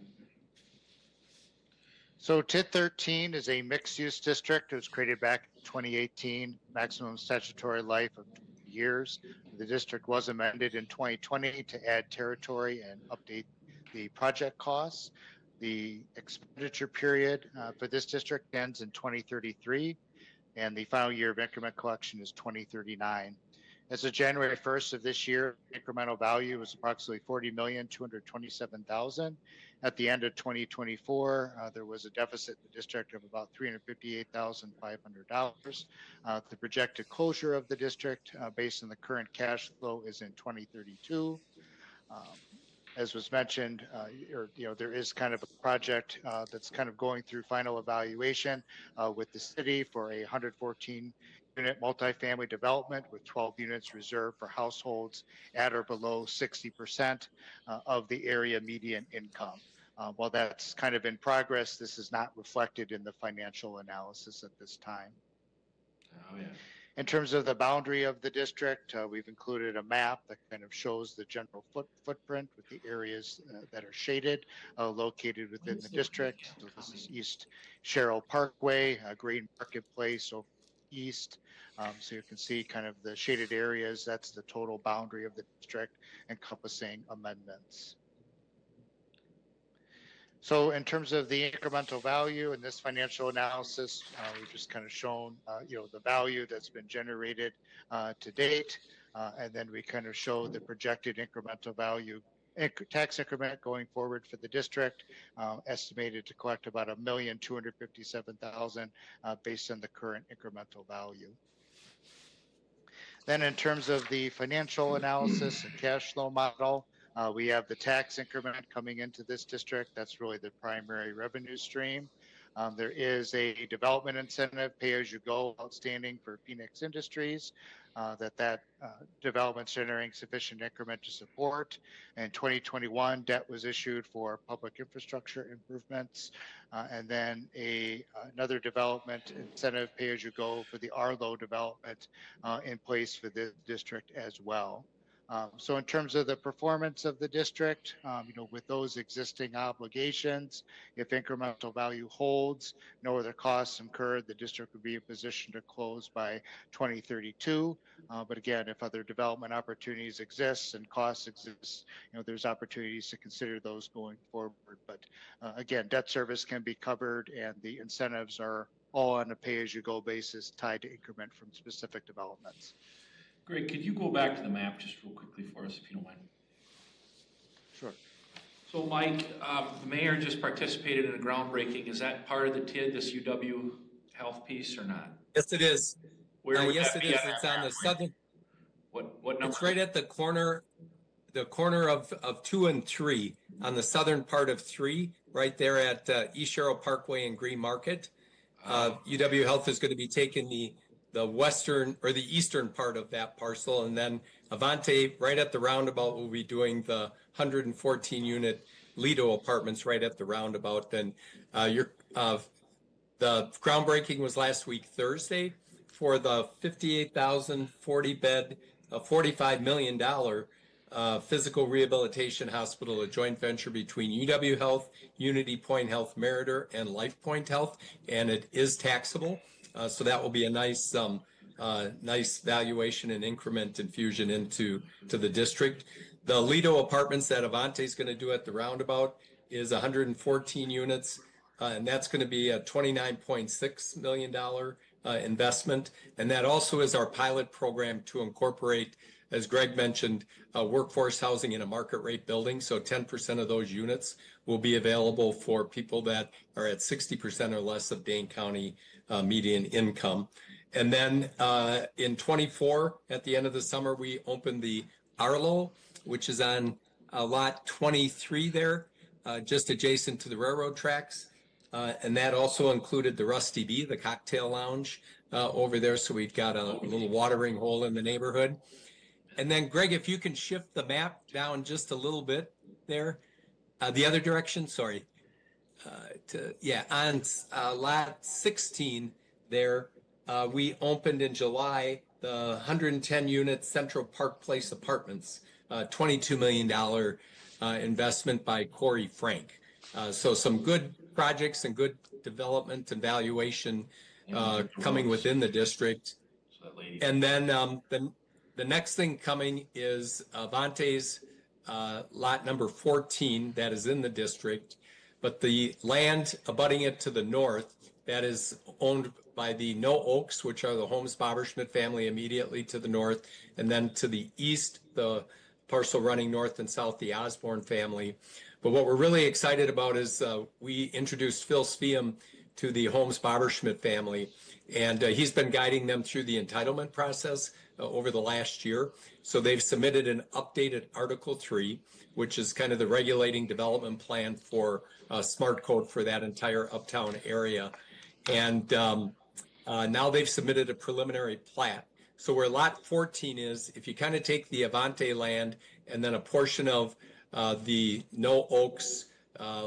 [SPEAKER 9] So TID 13 is a mixed-use district. It was created back in 2018, maximum statutory life of years. The district was amended in 2020 to add territory and update the project costs. The expenditure period for this district ends in 2033, and the final year of increment collection is 2039. As of January 1st of this year, incremental value was approximately $40,227,000. At the end of 2024, there was a deficit in the district of about $358,500. The projected closure of the district, based on the current cash flow, is in 2032. As was mentioned, there is kind of a project that's kind of going through final evaluation with the city for a 114 unit multifamily development with 12 units reserved for households at or below 60% of the area median income. While that's kind of in progress, this is not reflected in the financial analysis at this time.
[SPEAKER 4] Oh, yeah.
[SPEAKER 9] In terms of the boundary of the district, we've included a map that kind of shows the general footprint with the areas that are shaded located within the district. So this is East Sherrill Parkway, Green Marketplace over east. So you can see kind of the shaded areas. That's the total boundary of the district encompassing amendments. So in terms of the incremental value in this financial analysis, we've just kind of shown, the value that's been generated to date. And then we kind of show the projected incremental value, tax increment going forward for the district, estimated to collect about $1,257,000 based on the current incremental value. Then in terms of the financial analysis and cash flow model, we have the tax increment coming into this district. That's really the primary revenue stream. There is a development incentive, pay-as-you-go, outstanding for Phoenix Industries, that development's generating sufficient increment to support. In 2021, debt was issued for public infrastructure improvements, and then another development incentive, pay-as-you-go, for the Arlo development in place for this district as well. So in terms of the performance of the district, with those existing obligations, if incremental value holds, no other costs incurred, the district would be in position to close by 2032. But again, if other development opportunities exist and costs exist, there's opportunities to consider those going forward. But again, debt service can be covered, and the incentives are all on a pay-as-you-go basis tied to increment from specific developments.
[SPEAKER 4] Greg, could you go back to the map just real quickly for us, if you don't mind?
[SPEAKER 9] Sure.
[SPEAKER 4] So Mike, the mayor just participated in a groundbreaking. Is that part of the TID, this UW health piece, or not?
[SPEAKER 8] Yes, it is.
[SPEAKER 4] Where would
[SPEAKER 8] yes,
[SPEAKER 4] that
[SPEAKER 8] it
[SPEAKER 4] be
[SPEAKER 8] is.
[SPEAKER 4] on
[SPEAKER 8] It's
[SPEAKER 4] our
[SPEAKER 8] on the
[SPEAKER 4] map?
[SPEAKER 8] southern.
[SPEAKER 4] What number?
[SPEAKER 8] It's right at the corner of 2 and 3, on the southern part of 3, right there at East Sherrill Parkway and Green Market. UW Health is going to be taking the western or the eastern part of that parcel, and then Avante right at the roundabout will be doing the 114 unit Lido apartments right at the roundabout. Then the groundbreaking was last week Thursday for the 58,000 40 bed $45 million physical rehabilitation hospital, a joint venture between UW Health, Unity Point Health Meritor, and Life Point Health, and it is taxable. So that will be a nice valuation and increment infusion into the district. The Lido apartments that Avante is going to do at the roundabout is 114 units, and that's going to be a $29.6 million investment. And that also is our pilot program to incorporate, as Greg mentioned, workforce housing in a market rate building. So 10% of those units will be available for people that are at 60% or less of Dane County median income. And then in 24, at the end of the summer, we opened the Arlo, which is on lot 23 there, just adjacent to the railroad tracks. And that also included the Rusty Bee, the cocktail lounge over there. So we've got a little watering hole in the neighborhood. And then, Greg, if you can shift the map down just a little bit there, the other direction, sorry. On lot 16 there, we opened in July the 110 unit Central Park Place Apartments, $22 million investment by Corey Frank. So some good projects and good development and valuation coming within the district. And then the next thing coming is Avante's lot number 14 that is in the district, but the land abutting it to the north that is owned by the No Oaks, which are the Holmes Boberschmidt family immediately to the north, and then to the east, the parcel running north and south, the Osborne family. But what we're really excited about is we introduced Phil Sveum to the Holmes Boberschmidt family, and he's been guiding them through the entitlement process over the last year. So they've submitted an updated Article 3, which is kind of the regulating development plan for smart code for that entire uptown area. And now they've submitted a preliminary plat. So where lot 14 is, if you kind of take the Avante land and then a portion of the No Oaks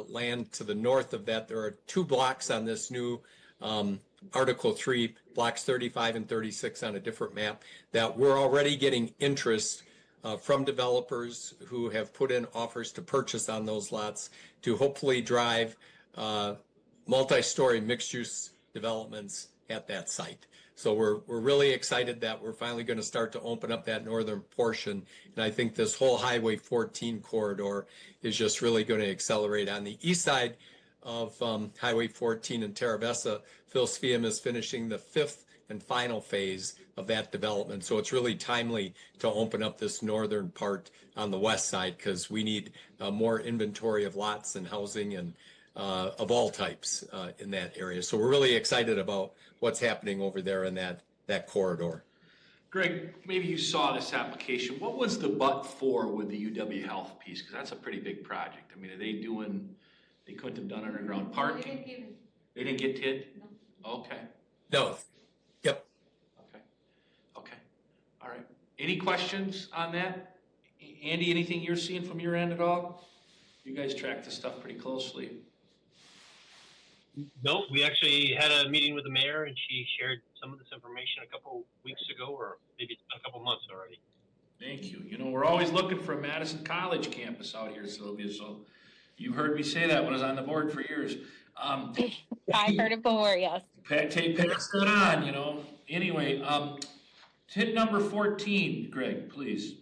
[SPEAKER 8] land to the north of that, there are 2 blocks on this new Article 3, blocks 35 and 36 on a different map, that we're already getting interest from developers who have put in offers to purchase on those lots to hopefully drive multi-story mixed-use developments at that site. So we're really excited that we're finally going to start to open up that northern portion. And I think this whole Highway 14 corridor is just really going to accelerate. On the east side of Highway 14 in Terravesa, Phil Sveum is finishing the 5th and final phase of that development. So it's really timely to open up this northern part on the west side because we need more inventory of lots and housing and of all types in that area. So we're really excited about what's happening over there in that corridor.
[SPEAKER 4] Greg, maybe you saw this application. What was the but for with the UW Health piece? Because that's a pretty big project. I mean, are they doing, they couldn't have done underground parking? They didn't get TID? No. Okay.
[SPEAKER 8] No. Yep.
[SPEAKER 4] Okay. All right. Any questions on that? Andy, anything you're seeing from your end at all? You guys track this stuff pretty closely.
[SPEAKER 13] No, we actually had a meeting with the mayor and she shared some of this information a couple weeks ago, or maybe it's been a couple months already.
[SPEAKER 4] Thank you. You know, we're always looking for a Madison College campus out here, Sylvia, so you heard me say that when I was on the board for years.
[SPEAKER 6] I've heard it before, yes.
[SPEAKER 4] Pass that on, you know. Anyway, TID number 14, Greg, please.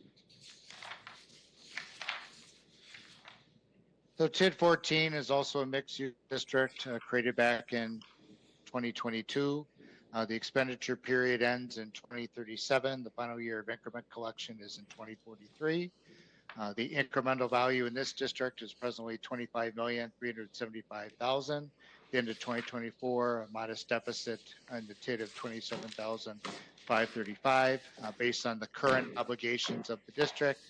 [SPEAKER 9] So TID 14 is also a mixed-use district created back in 2022. The expenditure period ends in 2037. The final year of increment collection is in 2043. The incremental value in this district is presently $25,375,000. The end of 2024, a modest deficit in the TID of $27,535. Based on the current obligations of the district,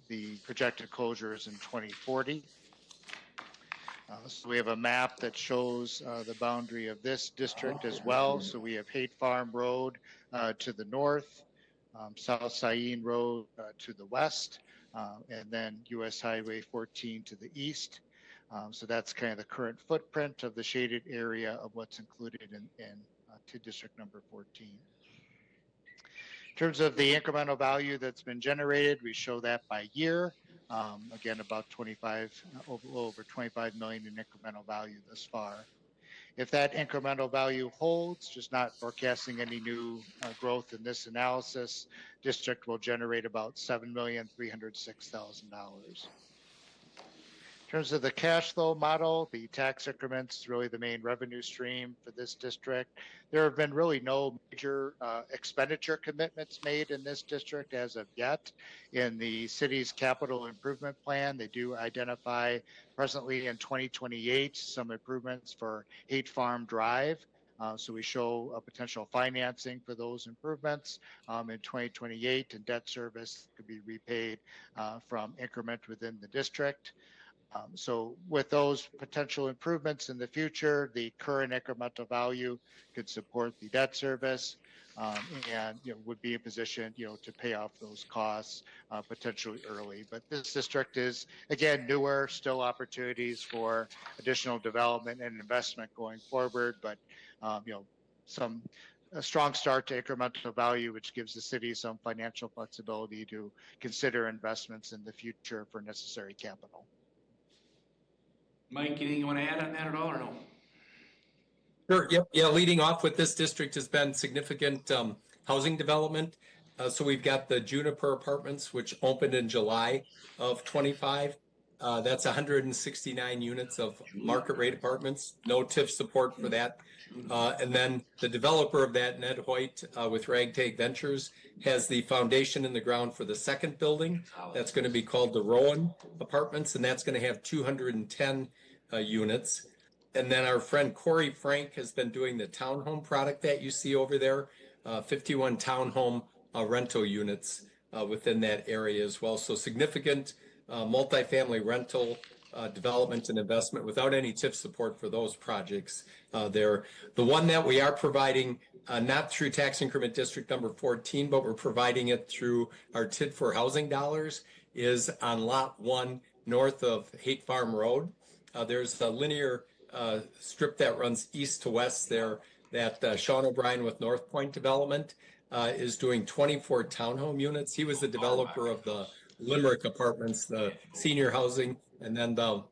[SPEAKER 9] the projected closure is in 2040. So we have a map that shows the boundary of this district as well. So we have Haight Farm Road to the north, South Sayin Road to the west, and then US Highway 14 to the east. So that's kind of the current footprint of the shaded area of what's included in TID District number 14. In terms of the incremental value that's been generated, we show that by year. Again, about a little over 25 million in incremental value thus far. If that incremental value holds, just not forecasting any new growth in this analysis, district will generate about $7,306,000. In terms of the cash flow model, the tax increments is really the main revenue stream for this district. There have been really no major expenditure commitments made in this district as of yet. In the city's capital improvement plan, they do identify presently in 2028 some improvements for Haight Farm Drive. So we show a potential financing for those improvements in 2028, and debt service could be repaid from increment within the district. So with those potential improvements in the future, the current incremental value could support the debt service and would be in position to pay off those costs potentially early. But this district is, again, newer, still opportunities for additional development and investment going forward, but a strong start to incremental value, which gives the city some financial flexibility to consider investments in the future for necessary capital.
[SPEAKER 4] Mike, anything you want to add on that at all or no?
[SPEAKER 8] Sure. Yep. Yeah. Leading off with this district has been significant housing development. So we've got the Juniper Apartments, which opened in July of 25. That's 169 units of market rate apartments, no TIF support for that. And then the developer of that, Ned Hoyt, with Ragtag Ventures, has the foundation in the ground for the second building. That's going to be called the Rowan Apartments, and that's going to have 210 units. And then our friend Corey Frank has been doing the townhome product that you see over there, 51 townhome rental units within that area as well. So significant multifamily rental development and investment without any TIF support for those projects there. The one that we are providing, not through tax increment district number 14, but we're providing it through our TID for housing dollars, is on lot 1 north of Haight Farm Road. There's a linear strip that runs east to west there that Sean O'Brien with North Point Development is doing 24 townhome units. He was the developer of the Limerick Apartments, the senior housing, and then the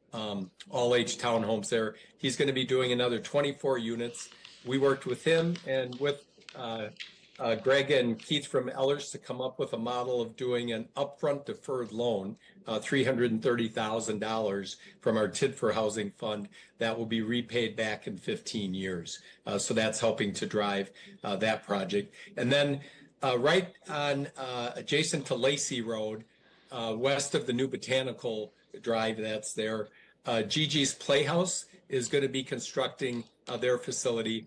[SPEAKER 8] all-age townhomes there. He's going to be doing another 24 units. We worked with him and with Greg and Keith from Ellers to come up with a model of doing an upfront deferred loan, $330,000 from our TID for Housing Fund that will be repaid back in 15 years. So that's helping to drive that project. And then right on adjacent to Lacey Road, west of the new Botanical Drive that's there, Gigi's Playhouse is going to be constructing their facility.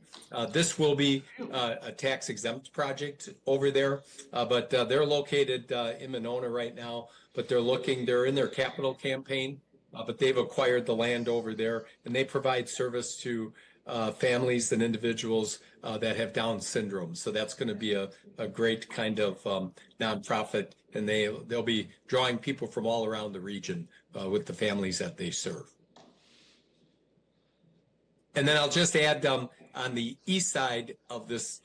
[SPEAKER 8] This will be a tax exempt project over there, but they're located in Monona right now, but they're in their capital campaign, but they've acquired the land over there, and they provide service to families and individuals that have Down syndrome. So that's going to be a great kind of nonprofit, and they'll be drawing people from all around the region with the families that they serve. And then I'll just add on the east side of this,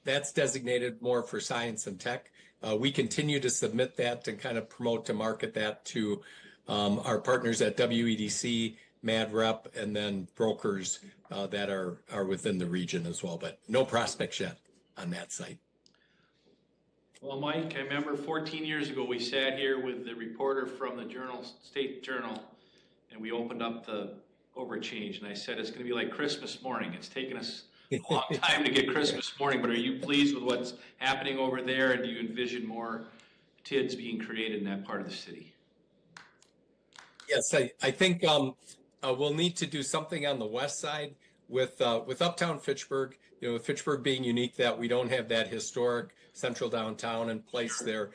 [SPEAKER 8] that's designated more for science and tech. We continue to submit that and kind of promote to market that to our partners at WEDC, MadRep, and then brokers that are within the region as well, but no prospects yet on that site.
[SPEAKER 4] Well, Mike, I remember 14 years ago, we sat here with the reporter from the State Journal, and we opened up the overchange, and I said, it's going to be like Christmas morning. It's taken us a long time to get Christmas morning, but are you pleased with what's happening over there, and do you envision more TIDs being created in that part of the city?
[SPEAKER 8] Yes, I think we'll need to do something on the west side with Uptown Fitchburg. You know, with Fitchburg being unique that we don't have that historic central downtown in place there.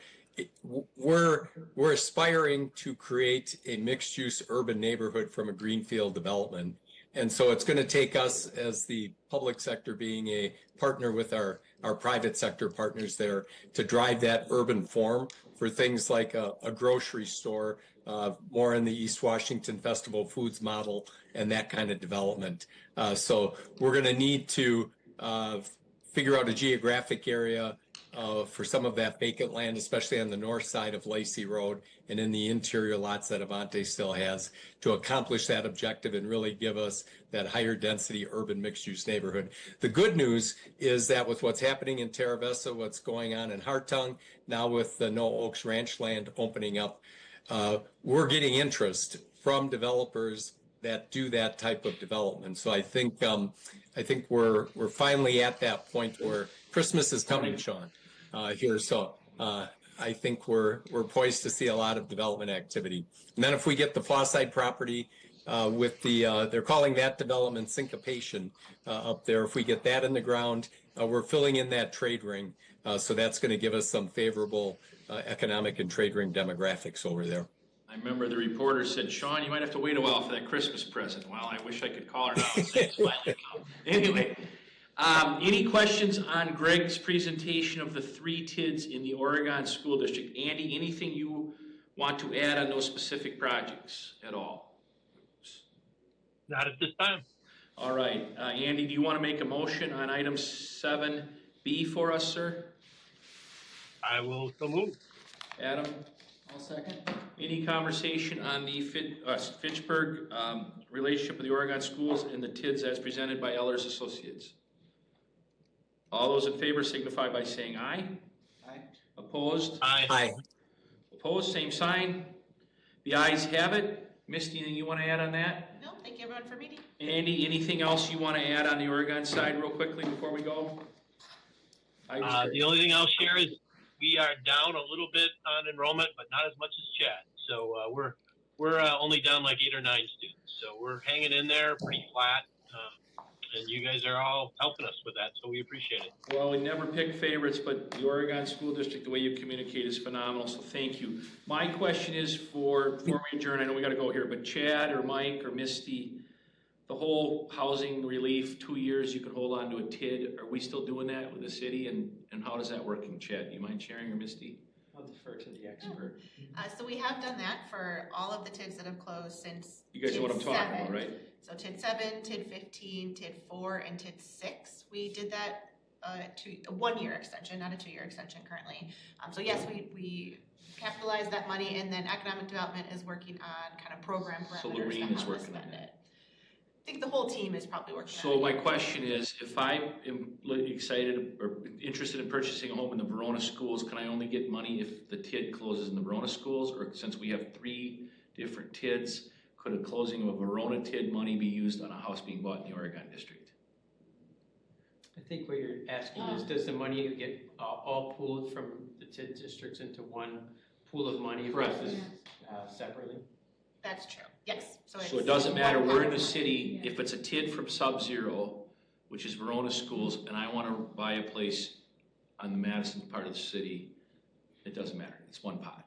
[SPEAKER 8] We're aspiring to create a mixed-use urban neighborhood from a greenfield development. And so it's going to take us as the public sector being a partner with our private sector partners there to drive that urban form for things like a grocery store, more in the East Washington Festival Foods model and that kind of development. So we're going to need to figure out a geographic area for some of that vacant land, especially on the north side of Lacey Road and in the interior lots that Avante still has, to accomplish that objective and really give us that higher density urban mixed use neighborhood. The good news is that with what's happening in Terra Vista, what's going on in Hartung, now with the No Oaks Ranch land opening up, we're getting interest from developers that do that type of development. So I think we're finally at that point where Christmas is coming, Sean, here. So I think we're poised to see a lot of development activity. And then if we get the Fawside property with the, they're calling that development syncopation up there. If we get that in the ground, we're filling in that trade ring. So that's going to give us some favorable economic and trade ring demographics over there.
[SPEAKER 4] I remember the reporter said, Sean, you might have to wait a while for that Christmas present. Well, I wish I could call her now and say it's finally come. Anyway, any questions on Greg's presentation of the 3 TIDs in the Oregon School District? Andy, anything you want to add on those specific projects at all?
[SPEAKER 13] Not at this time.
[SPEAKER 4] All right. Andy, do you want to make a motion on item 7B for us, sir?
[SPEAKER 13] I will so move.
[SPEAKER 4] Adam?
[SPEAKER 12] I'll second.
[SPEAKER 4] Any conversation on the Fitchburg relationship with the Oregon schools and the TIDs as presented by Ellers Associates? All those in favor signify by saying aye.
[SPEAKER 12] Aye.
[SPEAKER 4] Opposed?
[SPEAKER 8] Aye.
[SPEAKER 4] Opposed, same sign. The ayes have it. Misty, anything you want to add on that?
[SPEAKER 5] No, thank you everyone for meeting.
[SPEAKER 4] Andy, anything else you want to add on the Oregon side real quickly before we go?
[SPEAKER 13] The only thing I'll share is we are down a little bit on enrollment, but not as much as Chad. So we're only down like 8 or 9 students. So we're hanging in there pretty flat. And you guys are all helping us with that, so we appreciate it.
[SPEAKER 4] Well, we never pick favorites, but the Oregon School District, the way you communicate is phenomenal, so thank you. My question is before we adjourn, I know we gotta go here, but Chad or Mike or Misty, the whole housing relief, 2 years you can hold on to a TID, are we still doing that with the city, and how does that work in Chad? Do you mind sharing, or Misty?
[SPEAKER 10] I'll defer to the expert.
[SPEAKER 5] So we have done that for all of the TIDs that have closed since.
[SPEAKER 4] You guys know what I'm talking about, right?
[SPEAKER 5] So TID 7, TID 15, TID 4, and TID 6. We did that a 1-year extension, not a 2-year extension currently. So yes, we capitalized that money, and then economic development is working on kind of program parameters.
[SPEAKER 4] So Lorraine
[SPEAKER 5] to
[SPEAKER 4] is
[SPEAKER 5] how to
[SPEAKER 4] working on
[SPEAKER 5] spend
[SPEAKER 4] that.
[SPEAKER 5] it. I think the whole team is probably working on it.
[SPEAKER 4] So my question is, if I am excited or interested in purchasing a home in the Verona schools, can I only get money if the TID closes in the Verona schools? Or since we have 3 different TIDs, could a closing of a Verona TID money be used on a house being bought in the Oregon district?
[SPEAKER 10] I think what you're asking is, does the money get all pooled from the TID districts into one pool of money versus separately?
[SPEAKER 5] That's true, yes.
[SPEAKER 4] So it doesn't matter, we're in the city, if it's a TID from Sub-Zero, which is Verona schools, and I want to buy a place on the Madison part of the city, it doesn't matter, it's one pot.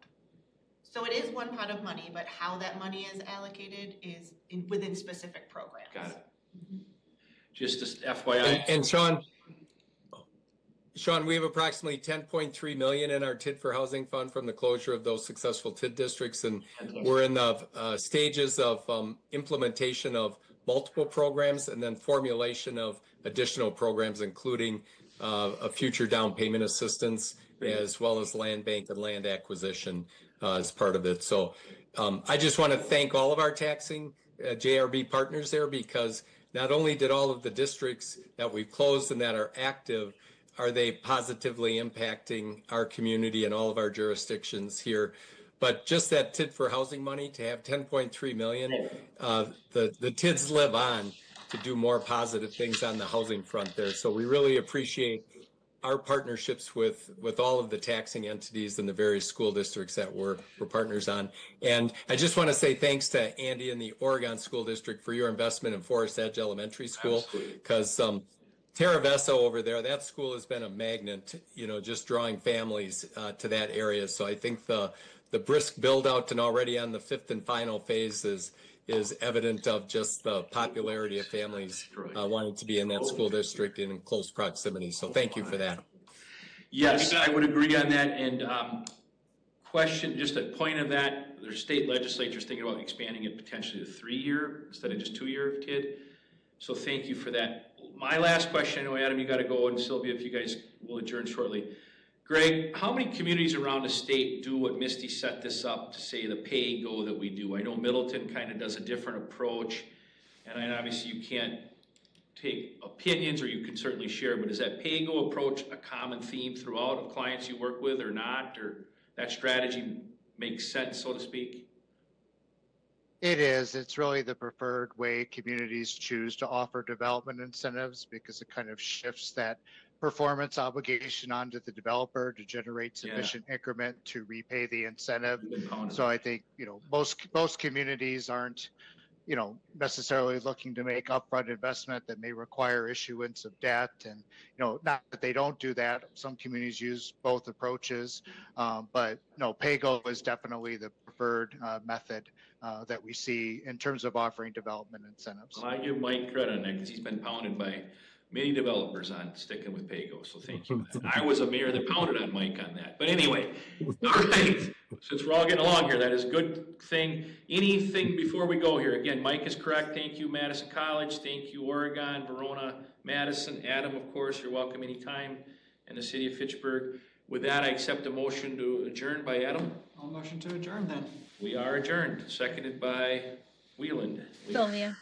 [SPEAKER 5] So it is one pot of money, but how that money is allocated is within specific programs.
[SPEAKER 4] Got it. Just as FYI.
[SPEAKER 8] And Sean, we have approximately 10.3 million in our TID for Housing Fund from the closure of those successful TID districts. And we're in the stages of implementation of multiple programs and then formulation of additional programs, including a future down payment assistance, as well as land bank and land acquisition as part of it. So I just want to thank all of our taxing JRB partners there, because not only did all of the districts that we've closed and that are active, are they positively impacting our community and all of our jurisdictions here, but just that TID for housing money to have 10.3 million, the TIDs live on to do more positive things on the housing front there. So we really appreciate our partnerships with all of the taxing entities and the various school districts that we're partners on. And I just want to say thanks to Andy and the Oregon School District for your investment in Forest Edge Elementary School, because Terra Vesa over there, that school has been a magnet, just drawing families to that area. So I think the brisk build out and already on the 5th and final phase is evident of just the popularity of families wanting to be in that school district and in close proximity. So thank you for that.
[SPEAKER 4] Yes, I would agree on that. And question, just a point of that, their state legislature's thinking about expanding it potentially to 3-year instead of just 2-year TID. So thank you for that. My last question, I know Adam, you got to go, and Sylvia, if you guys will adjourn shortly. Greg, how many communities around the state do what Misty set this up to say the pay-go that we do? I know Middleton kind of does a different approach, and obviously you can't take opinions, or you can certainly share, but is that pay-go approach a common theme throughout of clients you work with or not, or that strategy makes sense, so to speak?
[SPEAKER 9] It is. It's really the preferred way communities choose to offer development incentives, because it kind of shifts that performance obligation onto the developer to generate sufficient increment to repay the incentive. So I think, most communities aren't, necessarily looking to make upfront investment that may require issuance of debt. And, not that they don't do that. Some communities use both approaches, but no, pay-go is definitely the preferred method that we see in terms of offering development incentives.
[SPEAKER 4] Well, I give Mike credit on that, because he's been pounded by many developers on sticking with pay-go, so thank you for that. I was a mayor that pounded on Mike on that. But anyway, all right, since we're all getting along here, that is a good thing. Anything before we go here? Again, Mike is correct. Thank you, Madison College. Thank you, Oregon, Verona, Madison. Adam, of course, you're welcome anytime in the city of Fitchburg. With that, I accept a motion to adjourn by Adam.
[SPEAKER 12] I'll motion to adjourn then.
[SPEAKER 4] We are adjourned, seconded by Wieland.
[SPEAKER 6] Sylvia.